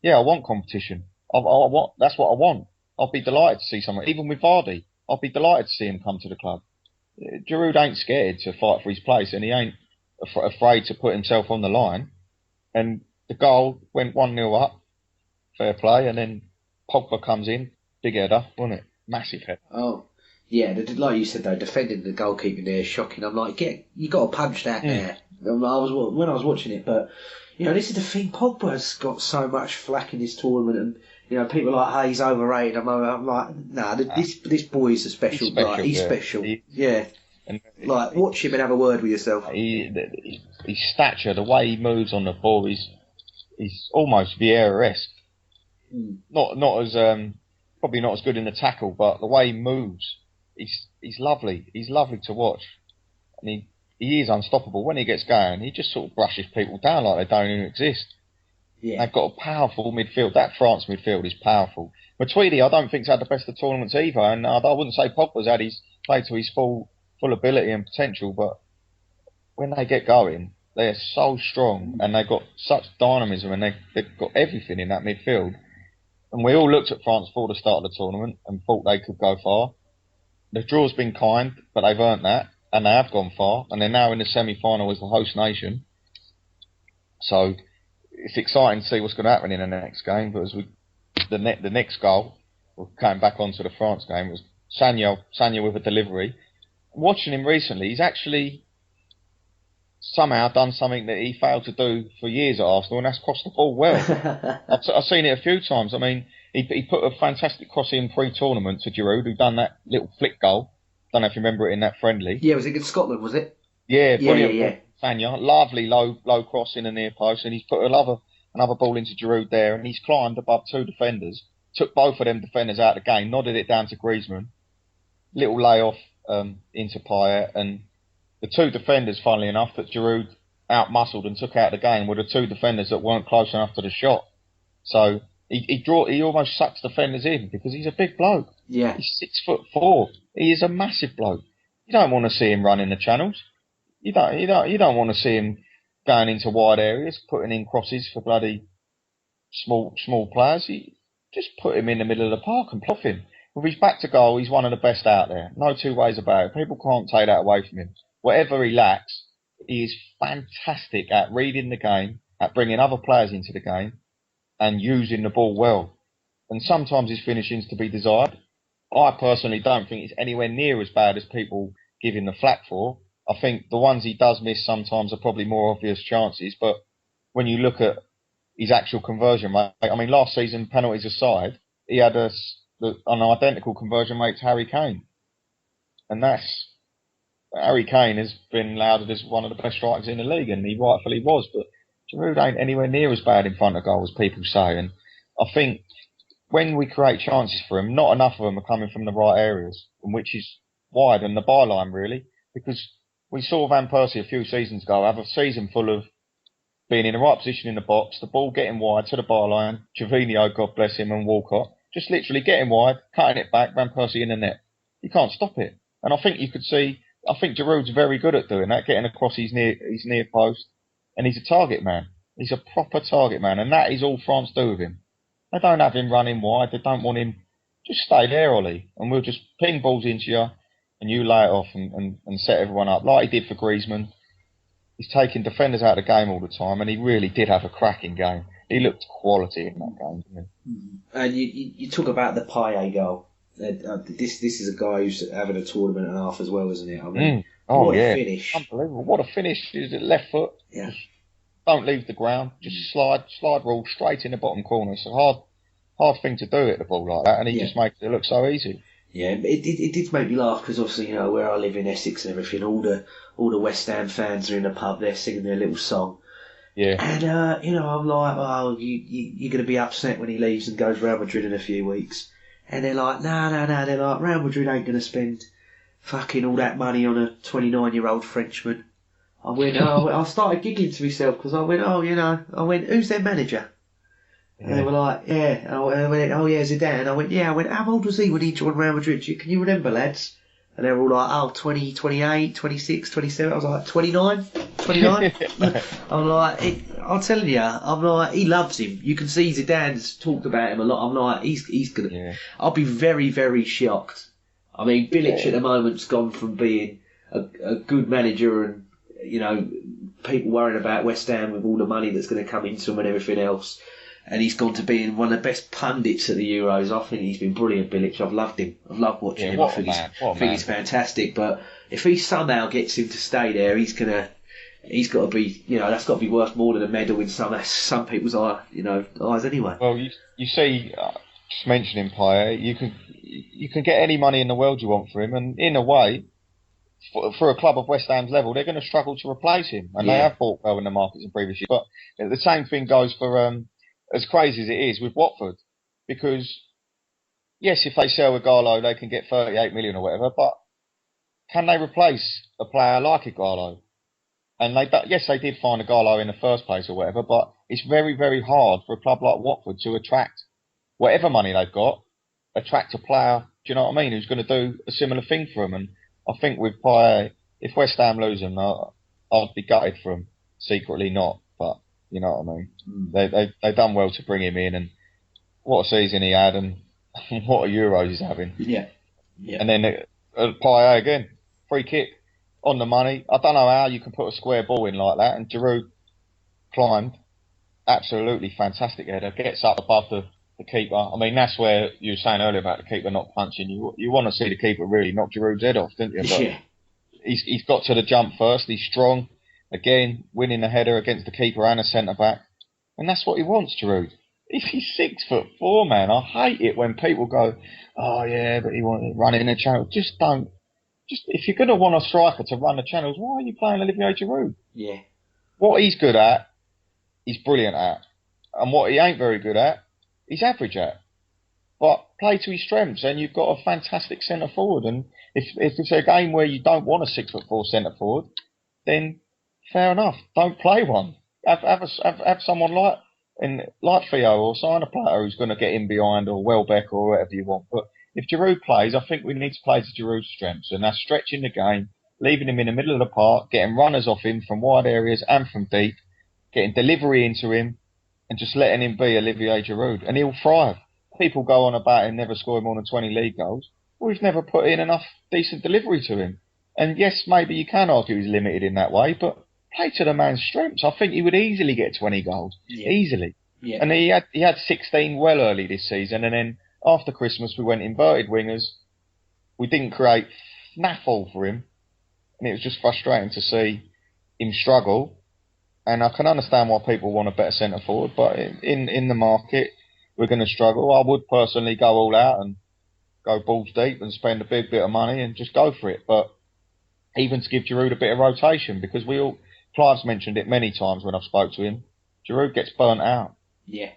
yeah, I want competition. That's what I want. I'll be delighted to see someone. Even with Vardy, I'll be delighted to see him come to the club. Giroud ain't scared to fight for his place, and he ain't afraid to put himself on the line. And the goal went 1-0 up, fair play, and then Pogba comes in, big header, wasn't it? Massive header. Oh, yeah, like you said though, defending the goalkeeper there is shocking. I'm like, you got to punch that there. When I was watching it, but this is the thing. Pogba's got so much flack in this tournament, and people are like, he's overrated. I'm like, nah, this boy is a special. He's special. Yeah. And like, watch him and have a word with yourself. His stature, the way he moves on the ball, he's almost Vieira-esque. Not as probably not as good in the tackle, but the way he moves, he's lovely. He's lovely to watch, and he is unstoppable. When he gets going, he just sort of brushes people down like they don't even exist. Yeah. They've got a powerful midfield. That France midfield is powerful. Matuidi, I don't think, has had the best of tournaments either, and I wouldn't say Pogba's had his played to his full ability and potential, but when they get going, they're so strong, and they've got such dynamism, and they've got everything in that midfield. And we all looked at France before the start of the tournament and thought they could go far. The draw's been kind, but they've earned that, and they have gone far, and they're now in the semi-final as the host nation. So it's exciting to see what's going to happen in the next game. But the next goal, we're coming back onto the France game, was Sagna with a delivery. Watching him recently, he's actually somehow done something that he failed to do for years at Arsenal, and that's crossed the ball well. I've seen it a few times. I mean, he put a fantastic cross in pre-tournament to Giroud, who done that little flick goal. Don't know if you remember it in that friendly. Yeah, was it against Scotland, was it? Yeah, brilliant. Yeah. Sagna, lovely low cross in the near post, and he's put another ball into Giroud there, and he's climbed above 2 defenders, took both of them defenders out of the game, nodded it down to Griezmann, little layoff into Payet, and the 2 defenders, funnily enough, that Giroud out-muscled and took out the game were the 2 defenders that weren't close enough to the shot. So he almost sucks defenders in because he's a big bloke. Yeah. He's 6'4". He is a massive bloke. You don't want to see him running the channels. You don't want to see him going into wide areas, putting in crosses for bloody small players. You just put him in the middle of the park and plop him. With his back to goal, he's one of the best out there. No two ways about it. People can't take that away from him. Whatever he lacks, he is fantastic at reading the game, at bringing other players into the game, and using the ball well. And sometimes his finishing's to be desired. I personally don't think it's anywhere near as bad as people give him the flack for. I think the ones he does miss sometimes are probably more obvious chances, but when you look at his actual conversion rate, I mean, last season, penalties aside, he had an identical conversion rate to Harry Kane. And Harry Kane has been lauded as one of the best strikers in the league, and he rightfully was, but Giroud ain't anywhere near as bad in front of goal as people say. And I think when we create chances for him, not enough of them are coming from the right areas, and which is wide and the byline really, because we saw Van Persie a few seasons ago have a season full of being in the right position in the box, the ball getting wide to the byline, Gervinho, God bless him, and Walcott, just literally getting wide, cutting it back, Van Persie in the net. You can't stop it. And I think Giroud's very good at doing that, getting across his near post, and he's a target man. He's a proper target man, and that is all France do with him. They don't have him running wide. They don't want him. Just stay there, Ollie, and we'll just ping balls into you, and you lay it off and set everyone up like he did for Griezmann. He's taking defenders out of the game all the time, and he really did have a cracking game. He looked quality in that game, didn't he? And you talk about the Payet goal. This is a guy who's having a tournament and a half as well, isn't it? I mean, what a finish! Unbelievable! What a finish! Is it left foot? Yeah. Don't leave the ground. Just slide rule straight in the bottom corner. It's a hard thing to do at the ball like that, and he just makes it look so easy. Yeah, it did make me laugh because obviously, where I live in Essex and everything, all the West Ham fans are in the pub, they're singing their little song. Yeah. And I'm like, oh, you're going to be upset when he leaves and goes Real Madrid in a few weeks. And they're like, no. They're like, Real Madrid ain't going to spend fucking all that money on a 29-year-old Frenchman. I went, I started giggling to myself because I went, who's their manager? And they were like, yeah. And I went, oh yeah, Zidane. And I went, how old was he when he joined Real Madrid? Can you remember, lads? And they were all like, 20, 28, 26, 27. I was like, 29? 29? I'm like, I'm telling you, I'm like, he loves him. You can see Zidane's talked about him a lot. I'm like, he's going to... I'll be very, very shocked. I mean, Bilic at the moment's gone from being a good manager and, people worrying about West Ham with all the money that's going to come into him and everything else. And he's gone to being one of the best pundits at the Euros. I think he's been brilliant, Bilic. I've loved him. I've loved watching him. I think he's fantastic. But if he somehow gets him to stay there, he's got to be, that's got to be worth more than a medal in some people's eyes anyway. Well, you see, just mentioning Payet, you can get any money in the world you want for him, and in a way, for a club of West Ham's level, they're going to struggle to replace him, and they have bought well in the markets in previous years. But the same thing goes for as crazy as it is with Watford, because yes, if they sell Ighalo, they can get 38 million or whatever, but can they replace a player like Ighalo? And they did find Ighalo in the first place or whatever, but it's very, very hard for a club like Watford to attract whatever money they've got, attract a player, do you know what I mean, who's going to do a similar thing for them. And I think with Payet, if West Ham lose him, I'd be gutted for them. Secretly not, but you know what I mean. They've done well to bring him in, and what a season he had, and what a Euros he's having. Yeah. And then Payet again, free kick on the money. I don't know how you can put a square ball in like that, and Giroud climbed, absolutely fantastic header, gets up above the keeper. I mean, that's where you were saying earlier about the keeper not punching. You want to see the keeper really knock Giroud's head off, didn't you? But he's got to the jump first. He's strong. Again, winning the header against the keeper and a centre-back. And that's what he wants, Giroud. He's 6'4", man. I hate it when people go, oh yeah, but he wants to run in the channel. Just if you're going to want a striker to run the channels, why are you playing Olivier Giroud? Yeah. What he's good at, he's brilliant at. And what he ain't very good at, he's average at. But play to his strengths, and you've got a fantastic centre forward. And if it's a game where you don't want a 6'4" centre forward, then fair enough. Don't play one. Have someone like Theo, or sign a player who's going to get in behind, or Welbeck, or whatever you want. But if Giroud plays, I think we need to play to Giroud's strengths, and that's stretching the game, leaving him in the middle of the park, getting runners off him from wide areas and from deep, getting delivery into him, and just letting him be Olivier Giroud. And he'll thrive. People go on about him never scoring more than 20 league goals. Well, we've never put in enough decent delivery to him. And yes, maybe you can argue he's limited in that way, but play to the man's strengths. I think he would easily get 20 goals. Yeah. Easily. Yeah. And he had 16 well early this season, and then after Christmas we went inverted wingers. We didn't create snaffle for him, and it was just frustrating to see him struggle. And I can understand why people want a better centre forward, but in the market we're going to struggle. I would personally go all out and go balls deep and spend a big bit of money and just go for it. But even to give Giroud a bit of rotation, because Clive's mentioned it many times when I've spoke to him, Giroud gets burnt out. Yeah.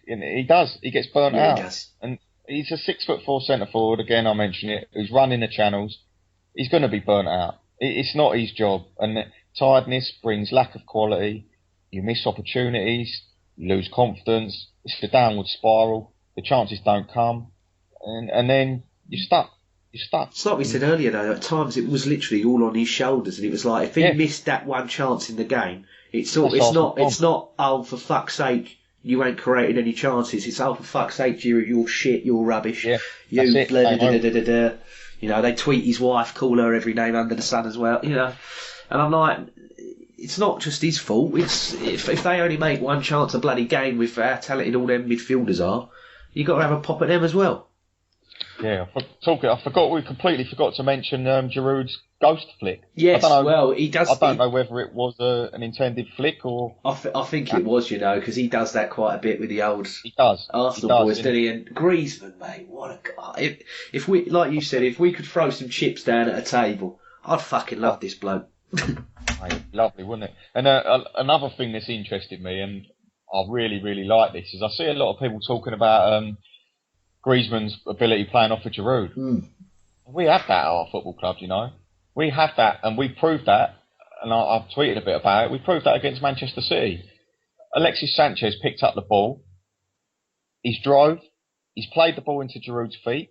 He does. He gets burnt out. He does. And he's a 6'4" centre forward, again I mention it, who's running the channels. He's going to be burnt out. It's not his job. And tiredness brings lack of quality. You miss opportunities. You lose confidence. It's the downward spiral. The chances don't come. And then you're stuck. You're stuck. It's like we said earlier, though, at times it was literally all on his shoulders, and it was like, if he missed that one chance in the game, it's not, oh, for fuck's sake, you ain't created any chances. It's, oh, for fuck's sake, you're shit, you're rubbish. Yeah, you You know, they tweet his wife, call her every name under the sun as well, you know. And I'm like, it's not just his fault. It's if they only make one chance a bloody game with how talented all them midfielders are, you got to have a pop at them as well. Yeah, we completely forgot to mention Giroud's ghost flick. Yes, he does. I don't know whether it was an intended flick or. I think it was, you know, because he does that quite a bit with the old Arsenal boys, doesn't he? And Griezmann, mate, what a guy! If we, like you said, if we could throw some chips down at a table, I'd fucking love this bloke. Mate, lovely, wouldn't it? And another thing that's interested me, and I really, really like this, is I see a lot of people talking about Griezmann's ability playing off of Giroud. We have that at our football club, you know. We have that, and we proved that, and I've tweeted a bit about it. We proved that against Manchester City. Alexis Sanchez picked up the ball. He's drove. He's played the ball into Giroud's feet.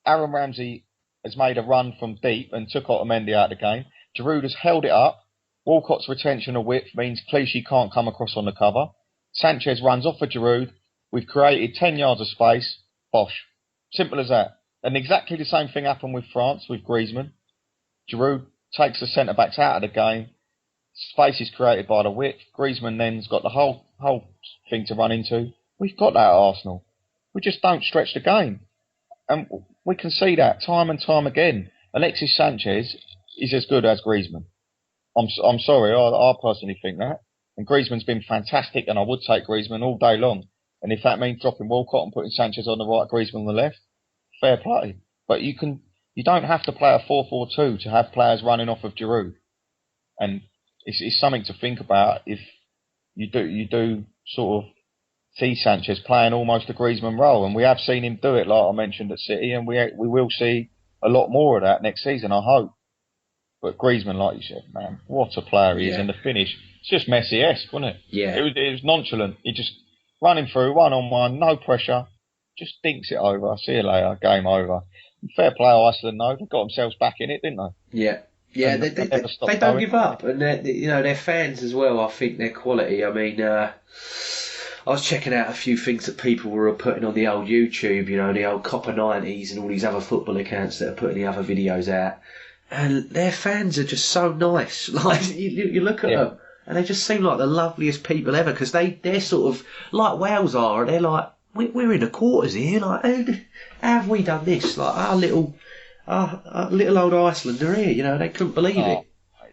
Aaron Ramsey has made a run from deep and took Otamendi out of the game. Giroud has held it up. Walcott's retention of width means Clichy can't come across on the cover. Sanchez runs off of Giroud. We've created 10 yards of space. Bosh. Simple as that. And exactly the same thing happened with France, with Griezmann. Giroud takes the centre-backs out of the game. Space is created by the width. Griezmann then's got the whole thing to run into. We've got that at Arsenal. We just don't stretch the game. And we can see that time and time again. Alexis Sanchez is as good as Griezmann. I'm sorry, I personally think that. And Griezmann's been fantastic, and I would take Griezmann all day long. And if that means dropping Walcott and putting Sanchez on the right, Griezmann on the left, fair play. But you don't have to play a 4-4-2 to have players running off of Giroud. And it's something to think about if you do sort of see Sanchez playing almost a Griezmann role. And we have seen him do it, like I mentioned at City, and we will see a lot more of that next season, I hope. But Griezmann, like you said, man, what a player he is. And the finish, it's just Messi-esque, wasn't it? Yeah. It was nonchalant. He just running through, one-on-one, no pressure, just dinks it over. See you later, game over. Fair play Iceland, though. They got themselves back in it, didn't they? Yeah. Yeah, they don't give up. And, their fans as well, I think they're quality. I mean, I was checking out a few things that people were putting on the old YouTube, you know, the old Copper 90s and all these other football accounts that are putting the other videos out. And their fans are just so nice. Like, you look at them, and they just seem like the loveliest people ever, because they're sort of like Wales are, and they're like, we're in the quarters here, like, how have we done this? Like, our little old Iceland are here, you know, they couldn't believe it.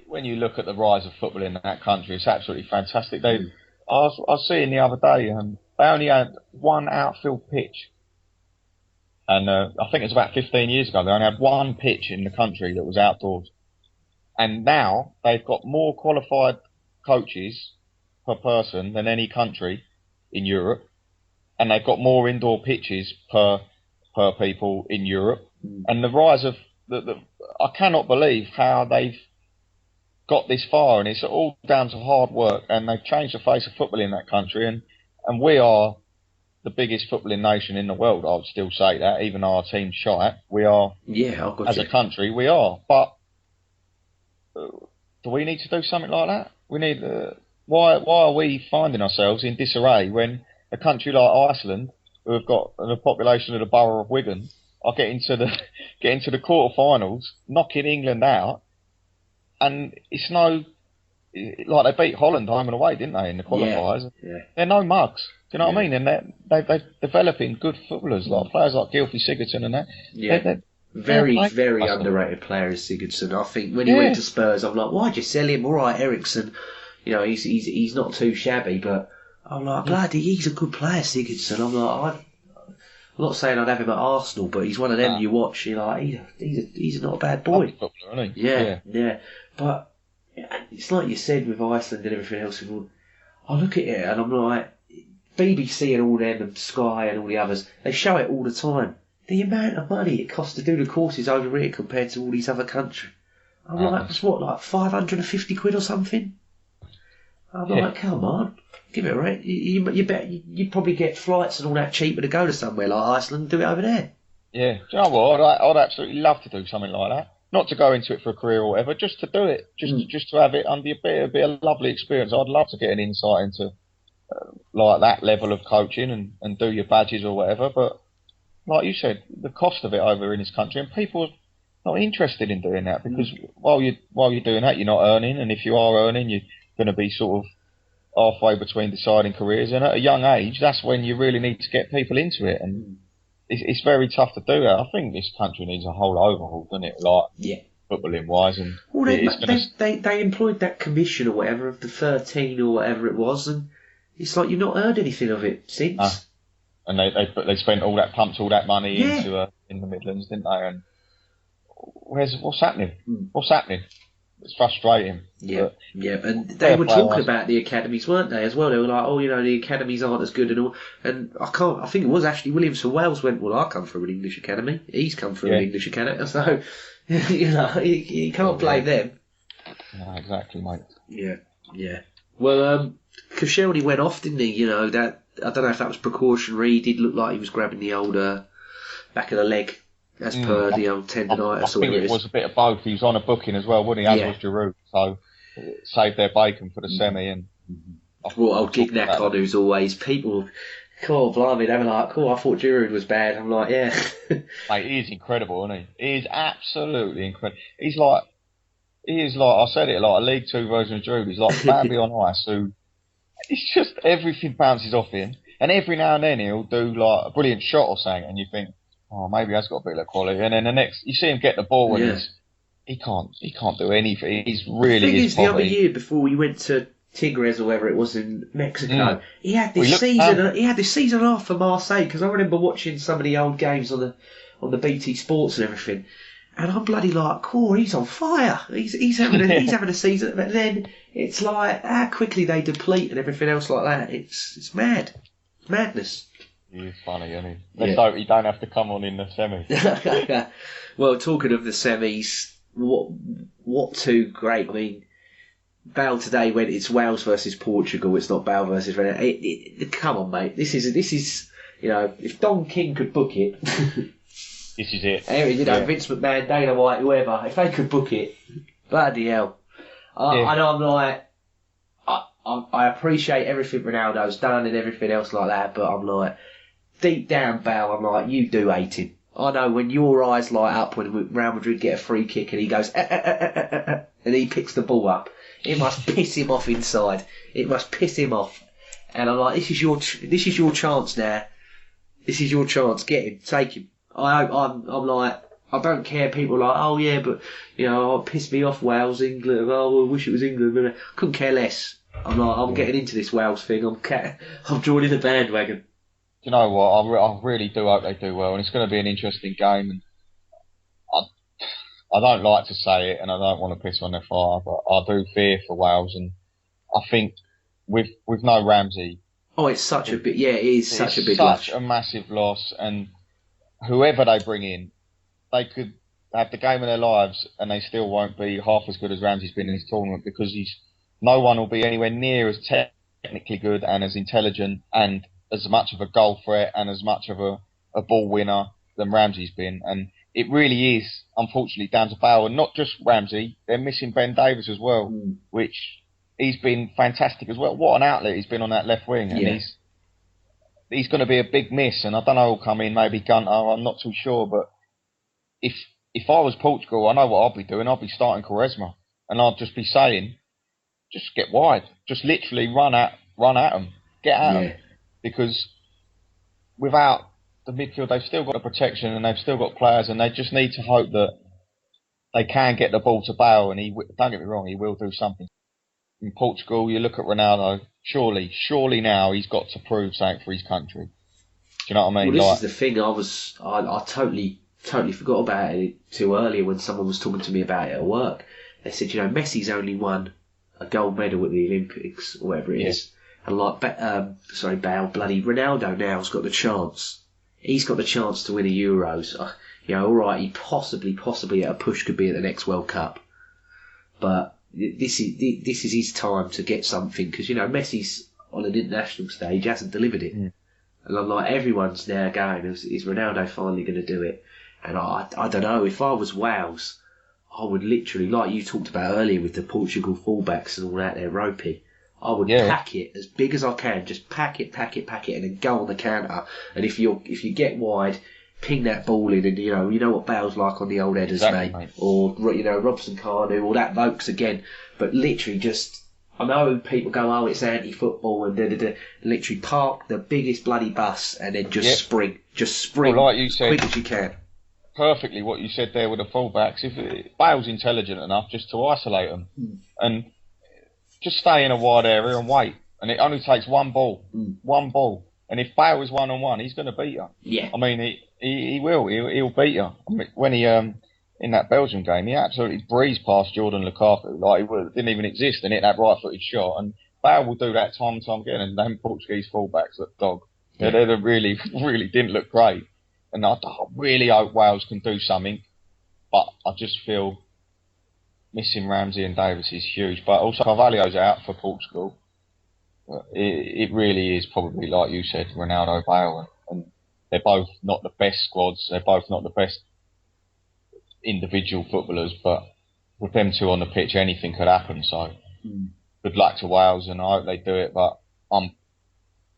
When you look at the rise of football in that country, it's absolutely fantastic. I was seeing the other day, they only had one outfield pitch. And I think it was about 15 years ago, they only had one pitch in the country that was outdoors. And now they've got more qualified coaches per person than any country in Europe. And they've got more indoor pitches per people in Europe. And the rise of I cannot believe how they've got this far. And it's all down to hard work. And they've changed the face of football in that country. And we are the biggest footballing nation in the world. I would still say that, even though our team's shite. We are, as a country, we are. But do we need to do something like that? We need. Why are we finding ourselves in disarray when a country like Iceland, who have got the population of the borough of Wigan, are getting to the quarterfinals, knocking England out, and it's no like they beat Holland home and away, didn't they, in the qualifiers? Yeah. They're no mugs. Do you know what I mean? And they're developing good footballers, like players like Gylfi Sigurdsson and that. Yeah. They're very underrated player is Sigurdsson. I think when he went to Spurs, I'm like, why'd you sell him? All right, Ericsson, he's not too shabby, but I'm like, bloody, he's a good player, Sigurdsson. I'm like, I'm not saying I'd have him at Arsenal, but he's one of them you watch. You're like, he's not a bad boy. Footballer, isn't he? Yeah. But it's like you said with Iceland and everything else. I look at it and I'm like, BBC and all them and Sky and all the others, they show it all the time. The amount of money it costs to do the courses over here compared to all these other countries. I'm like, it's what, like 550 quid or something? I'm like, come on, give it a rate. You bet you'd probably get flights and all that cheaper to go to somewhere like Iceland and do it over there. Yeah, do you know what? I'd absolutely love to do something like that. Not to go into it for a career or whatever, just to do it, just to have it under a bit of lovely experience. I'd love to get an insight into like that level of coaching and do your badges or whatever. But like you said, the cost of it over in this country, and people are not interested in doing that because while you're doing that, you're not earning, and if you are earning, you're going to be sort of halfway between deciding careers. And at a young age, that's when you really need to get people into it, and it's very tough to do that. I think this country needs a whole overhaul, doesn't it? Like footballing wise, and they employed that commission or whatever of the 13 or whatever it was, and it's like you've not heard anything of it since. And they spent pumped all that money into in the Midlands, didn't they? And what's happening? What's happening? It's frustrating. Yeah, and they were talking about the academies, weren't they, as well? They were like, the academies aren't as good and all. And I think it was actually Williams for Wales went, well, I come from an English academy. He's come from an English academy. So, you can't blame them. No, exactly, mate. Yeah. Well, Koscielny went off, didn't he? That I don't know if that was precautionary. He did look like he was grabbing the old back of the leg, as per the old tendonitis. I think it was a bit of both. He was on a booking as well, wasn't he? As was Giroud, so it saved their bacon for the semi. And old Gignac on, who's always people. Cool, blimey, they were like, cool, I thought Giroud was bad. I'm like, yeah. Mate, he is incredible, isn't he? He is absolutely incredible. He is like, I said it, like a League Two version of Giroud. He's like Bambi on ice, who it's just everything bounces off him. And every now and then he'll do like a brilliant shot or something, and you think, oh, maybe he has got a bit of quality. And then the next, you see him get the ball, and he can't do anything. He's really. The other year before we went to Tigres or wherever it was in Mexico, he had this season. He had this season and a half for Marseille, because I remember watching some of the old games on the BT Sports and everything, and I'm bloody like, cool, he's on fire. He's having a season, but then it's like how quickly they deplete and everything else like that. It's mad, madness. He's funny, isn't he? Let's hope he don't have to come on in the semis. Well, talking of the semis, what two great? I mean, Bale today went. It's Wales versus Portugal. It's not Bale versus Rennes. Come on, mate. This is if Don King could book it. This is it. Vince McMahon, Dana White, whoever, if they could book it, bloody hell. I know I'm like, I appreciate everything Ronaldo's done and everything else like that, but I'm like, deep down, Bale, I'm like, you do hate him. I know when your eyes light up when Real Madrid get a free kick and he goes, and he picks the ball up. It must piss him off inside. It must piss him off. And I'm like, this is your chance now. This is your chance. Get him. Take him. I'm like, I don't care. People are like, oh yeah, but it pissed me off. Wales, England. Oh, I wish it was England. I couldn't care less. I'm like, I'm getting into this Wales thing. I'm joining the bandwagon. You know what? I really do hope they do well, and it's going to be an interesting game. And I don't like to say it, and I don't want to piss on their fire, but I do fear for Wales, and I think with no Ramsey. Oh, it's such a big. Yeah, it is such a big loss. Such a massive loss, and whoever they bring in, they could have the game of their lives, and they still won't be half as good as Ramsey's been in this tournament, because no one will be anywhere near as technically good and as intelligent and as much of a goal threat and as much of a ball winner than Ramsey's been. And it really is, unfortunately, down to Bale, and not just Ramsey. They're missing Ben Davies as well, which he's been fantastic as well. What an outlet he's been on that left wing, and he's going to be a big miss. And I don't know who'll come in, maybe Gunter. I'm not too sure, but if I was Portugal, I know what I'd be doing. I'd be starting Quaresma, and I'd just be saying, just get wide, just literally run at them, get at them, because without the midfield, they've still got the protection and they've still got players, and they just need to hope that they can get the ball to Bale. And don't get me wrong, he will do something. In Portugal, you look at Ronaldo. Surely now he's got to prove something for his country. Do you know what I mean? Well, this is the thing. I totally forgot about it too earlier when someone was talking to me about it at work. They said, Messi's only won a gold medal at the Olympics or whatever it is, and Bale, bloody Ronaldo now's got the chance. He's got the chance to win a Euros. All right, he possibly at a push could be at the next World Cup, but this is his time to get something, because Messi's on an international stage hasn't delivered it, and I'm like, everyone's now going, is Ronaldo finally going to do it? And I don't know, if I was Wales, I would literally, like you talked about earlier with the Portugal fullbacks and all that, they're ropey. I would pack it as big as I can, just pack it, and then go on the counter. And if you get wide, ping that ball in, and you know what Bale's like on the old headers, mate. Or Robson Kanu, or that Vokes again. But literally, just, I know people go, oh, it's anti-football and da. Literally park the biggest bloody bus and then just sprint, well, like you said, as quick as you can. Perfectly what you said there with the fullbacks. If Bale's intelligent enough just to isolate them and just stay in a wide area and wait, and it only takes one ball. And if Bale is 1-on-1, he's going to beat you. Yeah. I mean, he will. He'll beat you. I mean, when he in that Belgium game, he absolutely breezed past Jordan Lukaku like he didn't even exist, and hit that right-footed shot. And Bale will do that time and time again. And them Portuguese fullbacks look dog. Yeah. They really didn't look great. And I really hope Wales can do something, but I just feel missing Ramsey and Davies is huge. But also Carvalho's out for Portugal. It really is probably, like you said, Ronaldo, Bale, and they're both not the best squads. They're both not the best individual footballers, but with them two on the pitch, anything could happen. So good luck to Wales, and I hope they do it. But I'm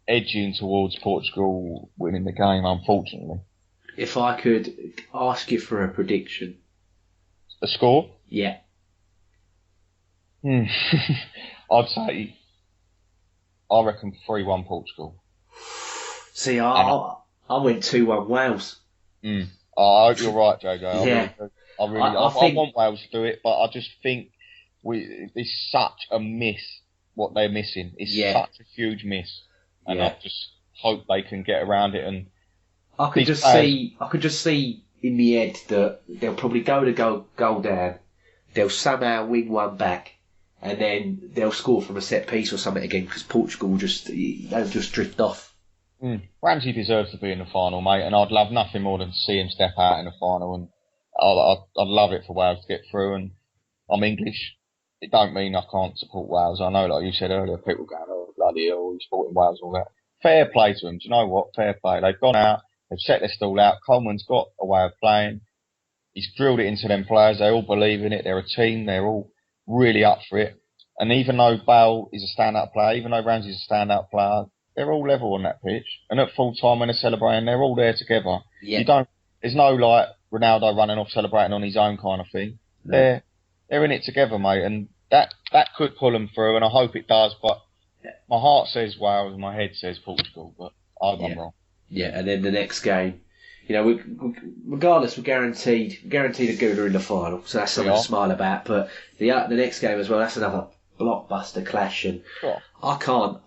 edging towards Portugal winning the game, unfortunately. If I could ask you for a prediction. A score? Yeah. I'd say, I reckon 3-1 Portugal. See, I went 2-1 Wales. I hope you're right, JJ. Yeah. I want Wales to do it, but I just think it's such a miss what they're missing. It's such a huge miss, and I just hope they can get around it. And I could just see in the head that they'll probably go to goal down. They'll somehow win one back, and then they'll score from a set piece or something again, because Portugal will they'll just drift off. Ramsey deserves to be in the final, mate, and I'd love nothing more than to see him step out in the final, and I'd love it for Wales to get through. And I'm English. It don't mean I can't support Wales. I know, like you said earlier, people going, oh, bloody hell, he's supporting Wales, all that. Fair play to them. Do you know what? Fair play. They've gone out. They've set their stall out. Coleman's got a way of playing. He's drilled it into them players. They all believe in it. They're a team. They're all really up for it. And even though Bale is a standout player, even though Ramsey's a standout player, they're all level on that pitch. And at full time when they're celebrating, they're all there together. Yeah. There's no like Ronaldo running off celebrating on his own kind of thing. No. They're in it together, mate. And that could pull them through, and I hope it does. But my heart says Wales and my head says Portugal. But I hope I'm wrong. Yeah, and then the next game, regardless, we're guaranteed a Gooner in the final, so that's something to smile about. But the next game as well, that's another blockbuster clash, and I can't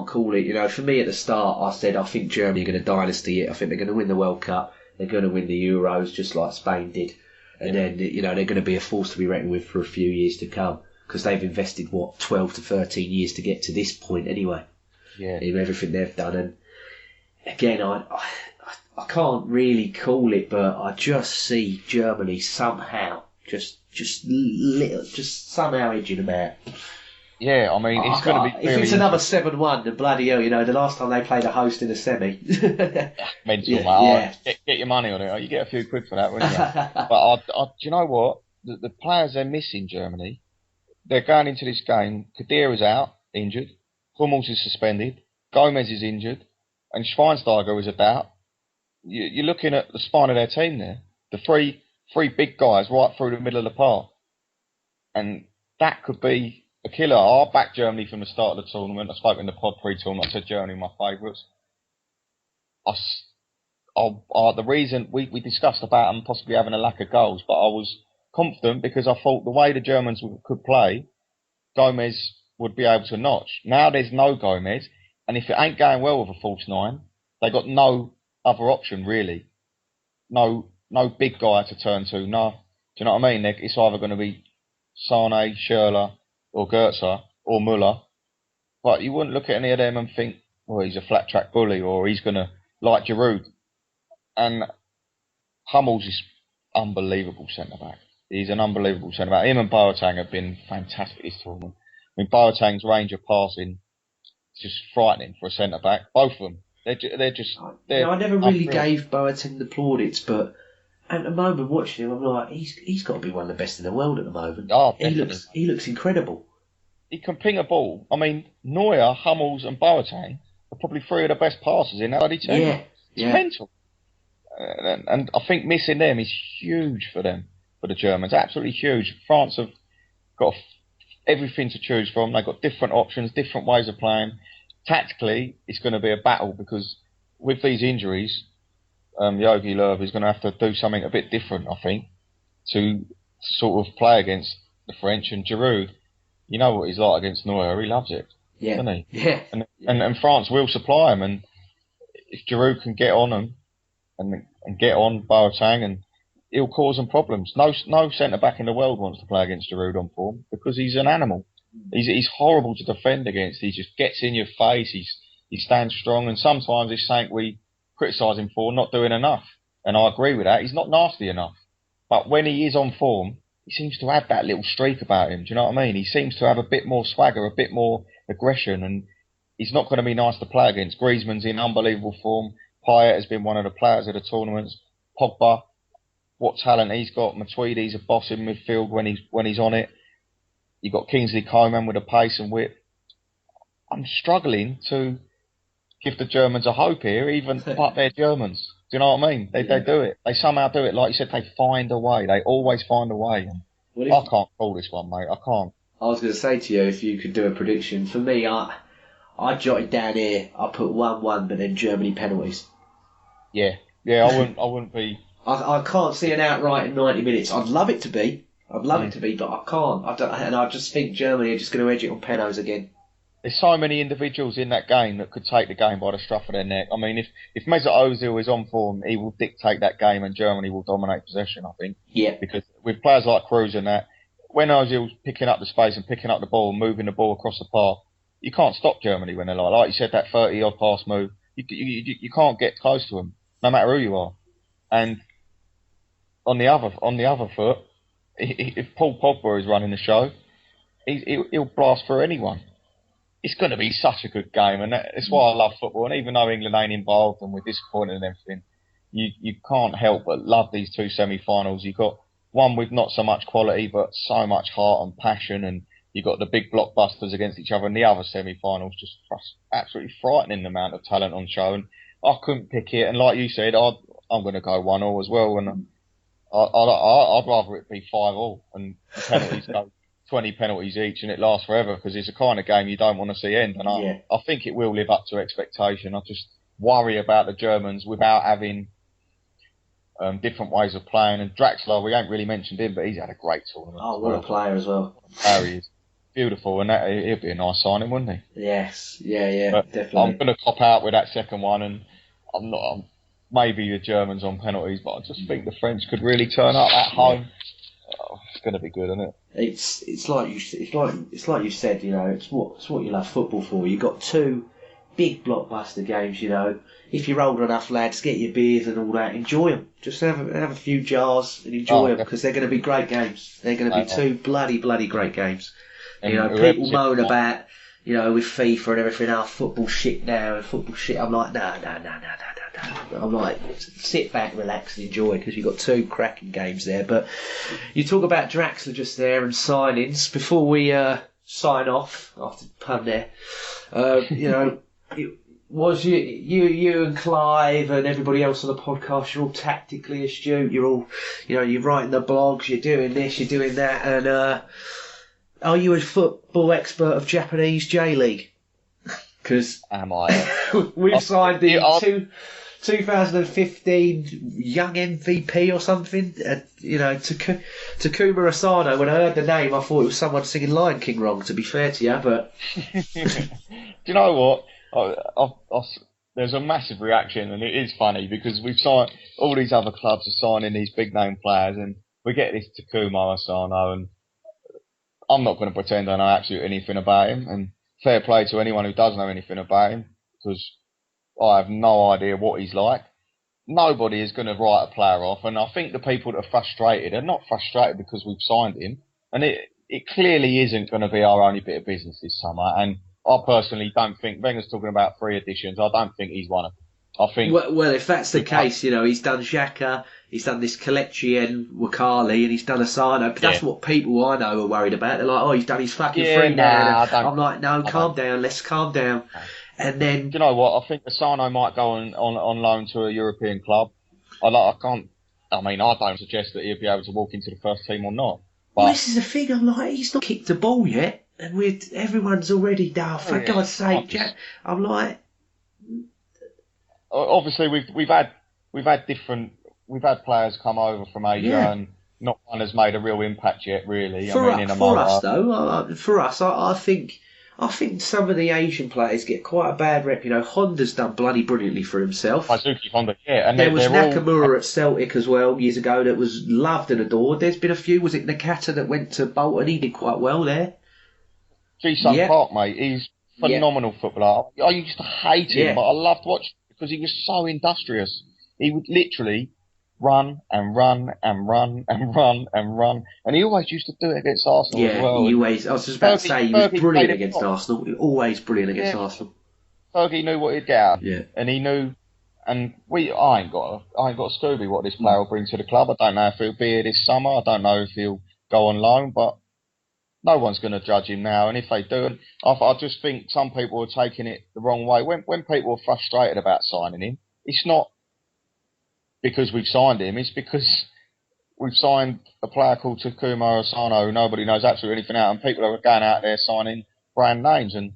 call it. For me at the start, I said I think Germany are going to dynasty it. I think they're going to win the World Cup. They're going to win the Euros just like Spain did, and then they're going to be a force to be reckoned with for a few years to come, because they've invested 12 to 13 years to get to this point anyway. Yeah, in everything they've done. And again, I can't really call it, but I just see Germany somehow just somehow edging them out. Yeah, I mean, it's going to be if very it's another 7-1, then bloody hell, the last time they played a host in a semi. mental, Yeah, mate. yeah. Get your money on it. You get a few quid for that, wouldn't you? But do you know what? The players they're missing, Germany, they're going into this game. Kadir is out, injured. Hummels is suspended. Gomez is injured. And Schweinsteiger is a doubt. You're looking at the spine of their team there. The three big guys right through the middle of the park. And that could be a killer. I backed Germany from the start of the tournament. I spoke in the pod pre-tournament. I said Germany my favourites. The reason we discussed about them possibly having a lack of goals, but I was confident because I thought the way the Germans could play, Gomez would be able to notch. Now there's no Gomez, and if it ain't going well with a false nine, they got no other option really. No big guy to turn to. No, do you know what I mean? It's either going to be Sane, Schürrle, or Goetze, or Müller. But you wouldn't look at any of them and think, well, he's a flat track bully, or he's going to like Giroud. And Hummels is unbelievable centre back. He's an unbelievable centre back. Him and Boateng have been fantastic this tournament. I mean, Boateng's range of passing is just frightening for a centre back. Both of them. I never really gave Boateng the plaudits, but at the moment watching him, I'm like, he's got to be one of the best in the world at the moment. Oh, definitely. He looks incredible. He can ping a ball. I mean, Neuer, Hummels, and Boateng are probably three of the best passers in that bloody team. Yeah, it's mental. And I think missing them is huge for them, for the Germans. Absolutely huge. France have got everything to choose from. They've got different options, different ways of playing. Tactically, it's going to be a battle because with these injuries, Jogi Löw is going to have to do something a bit different, I think, to sort of play against the French. And Giroud, you know what he's like against Neuer. He loves it, doesn't he? Yeah. And France will supply him. And if Giroud can get on him and get on Boateng, and he'll cause them problems. No centre back in the world wants to play against Giroud on form because he's an animal. He's horrible to defend against. He just gets in your face. He stands strong, and sometimes it's something we criticise him for not doing enough. And I agree with that. He's not nasty enough. But when he is on form, he seems to have that little streak about him. Do you know what I mean? He seems to have a bit more swagger, a bit more aggression, and he's not going to be nice to play against. Griezmann's in unbelievable form. Payet has been one of the players of the tournaments. Pogba, what talent he's got. Matuidi's a boss in midfield when he's on it. You've got Kingsley Coman with a pace and whip. I'm struggling to give the Germans a hope here, but they're Germans. Do you know what I mean? They do it. They somehow do it. Like you said, they find a way. They always find a way. I can't call this one, mate. I can't. I was going to say to you, if you could do a prediction. For me, I jotted down here, I put 1-1, but then Germany penalties. Yeah, I wouldn't be... I can't see an outright in 90 minutes. I'd love it to be, but I can't. And I just think Germany are just going to edge it on penalties again. There's so many individuals in that game that could take the game by the scruff of their neck. I mean, if Mesut Ozil is on form, he will dictate that game and Germany will dominate possession, I think. Yeah. Because with players like Kroos and that, when Ozil's picking up the space and picking up the ball and moving the ball across the park, you can't stop Germany when they're like you said, that 30-odd pass move. You can't get close to them, no matter who you are. And on the other foot, if Paul Pogba is running the show, he'll blast through anyone. It's going to be such a good game, and that's why I love football. And even though England ain't involved and we're disappointed and everything, you can't help but love these two semi-finals. You've got one with not so much quality, but so much heart and passion, and you've got the big blockbusters against each other. And the other semi-finals, just absolutely frightening the amount of talent on show. And I couldn't pick it. And like you said, I'm going to go 1-1 as well. And I'd rather it be 5-5 and penalties go 20 penalties each and it lasts forever, because it's a kind of game you don't want to see end. And I think it will live up to expectation. I just worry about the Germans without having different ways of playing. And Draxler, we ain't really mentioned him, but he's had a great tournament. Oh, what a player as well. He is. Beautiful, and he'd be a nice signing, wouldn't he? Yes, yeah, but definitely. I'm going to cop out with that second one, and I'm maybe the Germans on penalties, but I just think the French could really turn up at home. Oh, it's going to be good, isn't it? It's like you said, you know, it's what you love football for. You got two big blockbuster games, you know. If you're old enough, lads, get your beers and all that, enjoy them. Just have a few jars and enjoy them, because they're going to be great games. They're going to be two bloody great games. You know, people moan about, you know, with FIFA and everything, football shit now and football shit. I'm like, no. I'm like, sit back, relax and enjoy, because you've got two cracking games there. But you talk about Draxler just there and signings. Before we sign off, after the pun there, you know, it was you and Clive and everybody else on the podcast, you're all tactically astute. You're all, you know, you're writing the blogs, you're doing this, you're doing that. And are you a football expert of Japanese J-League? Because am I? we've signed the 2015 young MVP or something. You know, Takuma Asano. When I heard the name, I thought it was someone singing Lion King wrong. To be fair to you, but do you know what? There's a massive reaction, and it is funny because we've signed all these other clubs are signing these big name players, and we get this Takuma Asano, and I'm not going to pretend I know absolutely anything about him. And fair play to anyone who does know anything about him, because I have no idea what he's like. Nobody is going to write a player off, and I think the people that are frustrated are not frustrated because we've signed him, and it clearly isn't going to be our only bit of business this summer. And I personally don't think Wenger's talking about 3 additions. I don't think he's one of them. I think. Well, if that's the case, you know, he's done Xhaka, he's done this Kelechi and Wakali, and he's done Asano. That's what people I know are worried about. They're like, oh, he's done his fucking 3 now. I'm like, no, calm down. Let's calm down. And then, do you know what? I think Asano might go on loan to a European club. I don't suggest that he'll be able to walk into the first team or not. But this is the thing. I'm like, he's not kicked the ball yet, and everyone's already down. For God's sake, Jack. I'm like, obviously we've had players come over from Asia, and not one has made a real impact yet, really. For us, I think some of the Asian players get quite a bad rep. You know, Honda's done bloody brilliantly for himself. Suzuki Honda, and there was Nakamura at Celtic as well years ago that was loved and adored. There's been a few. Was it Nakata that went to Bolton? He did quite well there. Ji-Sung Park, mate, he's a phenomenal footballer. I used to hate him, but I loved watching him because he was so industrious. He would literally run and run and run and run and run, and he always used to do it against Arsenal as well. I was just about to say he was brilliant against Arsenal. Always brilliant against Arsenal. Fergie knew what he'd get out, and he knew. And I ain't got a Scooby what this player will bring to the club. I don't know if he'll be here this summer. I don't know if he'll go on loan, but no one's going to judge him now. And if they do, I just think some people are taking it the wrong way. When people are frustrated about signing him, it's not because we've signed him, it's because we've signed a player called Takuma Asano who nobody knows absolutely anything out, and people are going out there signing brand names, and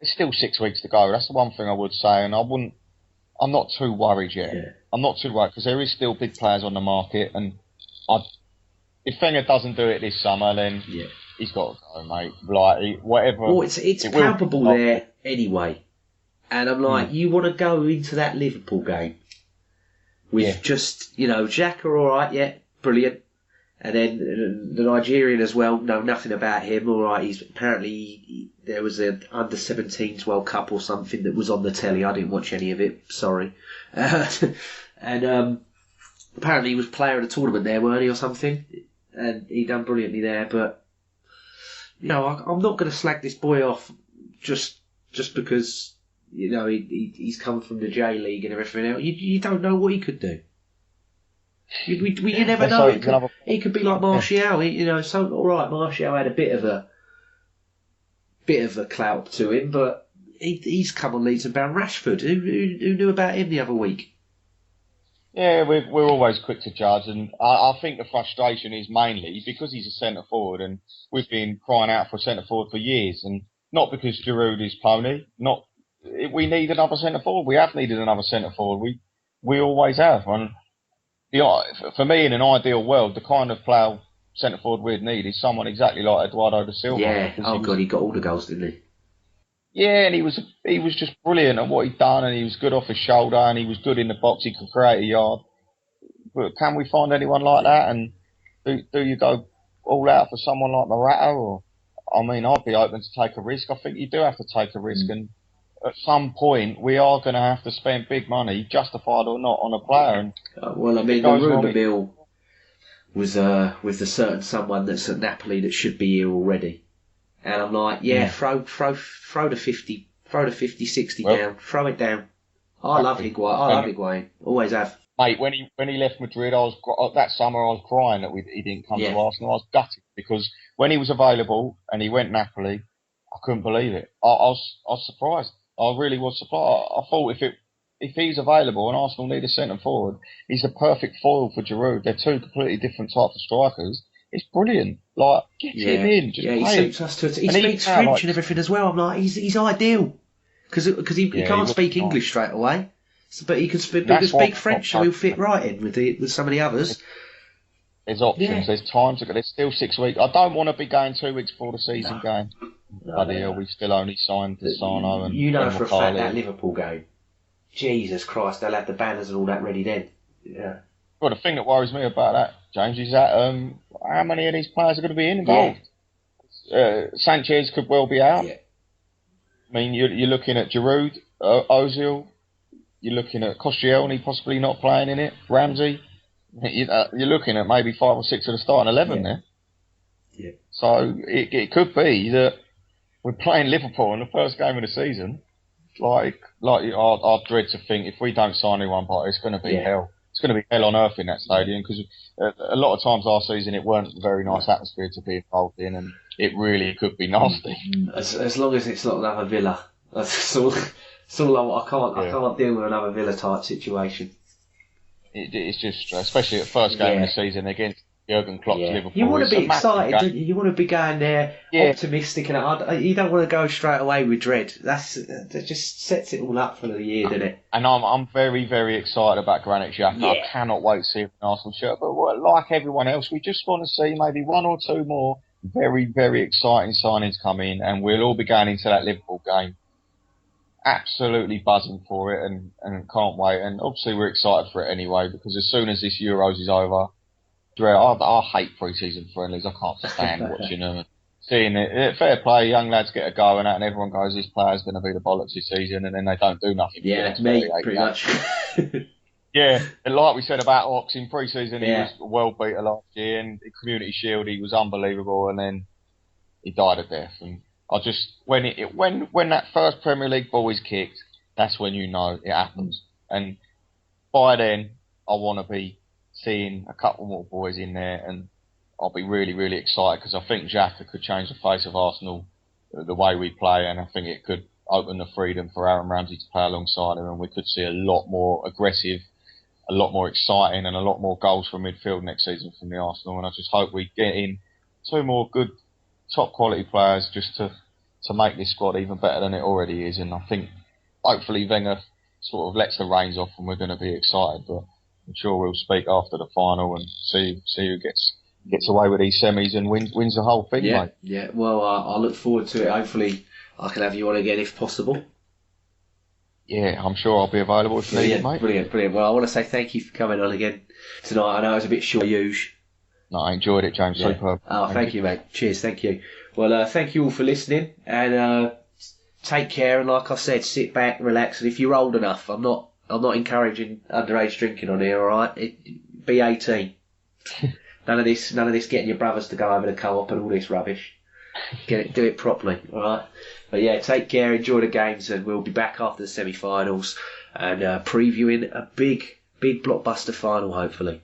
there's still 6 weeks to go. That's the one thing I would say, and I'm not too worried yet. I'm not too worried because there is still big players on the market, and if Wenger doesn't do it this summer, then he's got to go, mate. Like, whatever. Well, it's palpable there anyway, and I'm like, you want to go into that Liverpool game with just, you know, Xhaka, all right, brilliant. And then the Nigerian as well, know nothing about him, all right. He's apparently, there was an under-17s World Cup or something that was on the telly. I didn't watch any of it, sorry. And apparently he was player of the tournament there, weren't he, or something? And he done brilliantly there, but, you know, I'm not going to slag this boy off just because, you know, he's come from the J-League and everything else. You don't know what he could do. You never know. He could be like Martial. You know, so all right, Martial had a bit of a clout to him, but he's come on leads and bound Rashford. Who knew about him the other week? Yeah, we're always quick to judge, and I think the frustration is mainly because he's a centre forward, and we've been crying out for a centre forward for years, and not because Giroud is pony. We need another centre forward. We have needed another centre forward. We always have. And for me, in an ideal world, the kind of player centre forward we'd need is someone exactly like Eduardo da Silva. Yeah. Oh God, he got all the goals, didn't he? Yeah, and he was just brilliant at what he'd done, and he was good off his shoulder, and he was good in the box. He could create a yard. But can we find anyone like that? And do you go all out for someone like Morata? Or, I mean, I'd be open to take a risk. I think you do have to take a risk, and at some point we are going to have to spend big money, justified or not, on a player. And well, I mean, the rumour mill was with a certain someone that's at Napoli that should be here already. And I'm like, throw the 50, 60 Well, down, throw it down. I love Higuain, always have. Mate, when he left Madrid, that summer I was crying that he didn't come to Arsenal. I was gutted because when he was available and he went Napoli, I couldn't believe it. I was surprised. I really was surprised. I thought if he's available and Arsenal need a centre forward, he's the perfect foil for Giroud. They're two completely different types of strikers. It's brilliant. Like, get him in. Just play he suits us to it. He speaks French and everything as well. I'm like, he's ideal because he can't speak English straight away. But he can speak French, so he'll fit right in with some of the others. There's options. There's time to go. There's still 6 weeks. I don't want to be going 2 weeks before the season game. Bloody hell, we've still only signed Sano and for a fact that Liverpool game. Jesus Christ, they'll have the banners and all that ready then. Yeah. Well, the thing that worries me about that, James, is that how many of these players are going to be involved? Sanchez could well be out. Yeah. I mean, you're looking at Giroud, Ozil. You're looking at Koscielny possibly not playing in it. Ramsey. You're looking at maybe 5 or 6 of the starting 11 there. Yeah. So it could be that we're playing Liverpool in the first game of the season. Like I dread to think if we don't sign anyone, but it's going to be hell. It's going to be hell on earth in that stadium because a lot of times last season it weren't a very nice atmosphere to be involved in, and it really could be nasty. As long as it's not another Villa, that's all. I can't deal with another Villa type situation. It's just, especially at first game of the season against Jurgen Klopp's Liverpool. You want to be excited, don't you? You want to be going there optimistic, and you don't want to go straight away with dread. That just sets it all up for the year, doesn't it? And I'm very, very excited about Granit Xhaka. I cannot wait to see him in an Arsenal shirt. But like everyone else, we just want to see maybe 1 or 2 more very, very exciting signings come in, and we'll all be going into that Liverpool game absolutely buzzing for it and can't wait. And obviously we're excited for it anyway because as soon as this Euros is over, I hate pre-season friendlies. I can't stand watching them and seeing it. Fair play, young lads get a go and everyone goes, this player's going to be the bollocks this season, and then they don't do nothing. Yeah, it's me, pretty much. Yeah, and like we said about Ox in pre-season, he was a world beater last year, and in Community Shield he was unbelievable, and then he died a death. And I just when that first Premier League ball is kicked, that's when you know it happens. And by then, I want to be seeing a couple more boys in there, and I'll be really, really excited because I think Xhaka could change the face of Arsenal the way we play, and I think it could open the freedom for Aaron Ramsey to play alongside him, and we could see a lot more aggressive, a lot more exciting, and a lot more goals from midfield next season from the Arsenal. And I just hope we get in 2 more good, top quality players just to make this squad even better than it already is. And I think hopefully Wenger sort of lets the reins off and we're going to be excited. But I'm sure we'll speak after the final and see who gets away with these semis and wins the whole thing, mate. Yeah. Well, I look forward to it. Hopefully I can have you on again if possible. Yeah, I'm sure I'll be available if needed, mate. Brilliant. Well, I want to say thank you for coming on again tonight. I know it was a bit short usual. No, I enjoyed it, James. Superb. Oh, thank you, mate. Cheers, thank you. Well, thank you all for listening, and take care. And like I said, sit back, relax, and if you're old enough, I'm not encouraging underage drinking on here. All right, be 18. None of this getting your brothers to go over the co-op and all this rubbish. Do it properly. All right. But yeah, take care, enjoy the games, and we'll be back after the semi-finals and previewing a big blockbuster final, hopefully.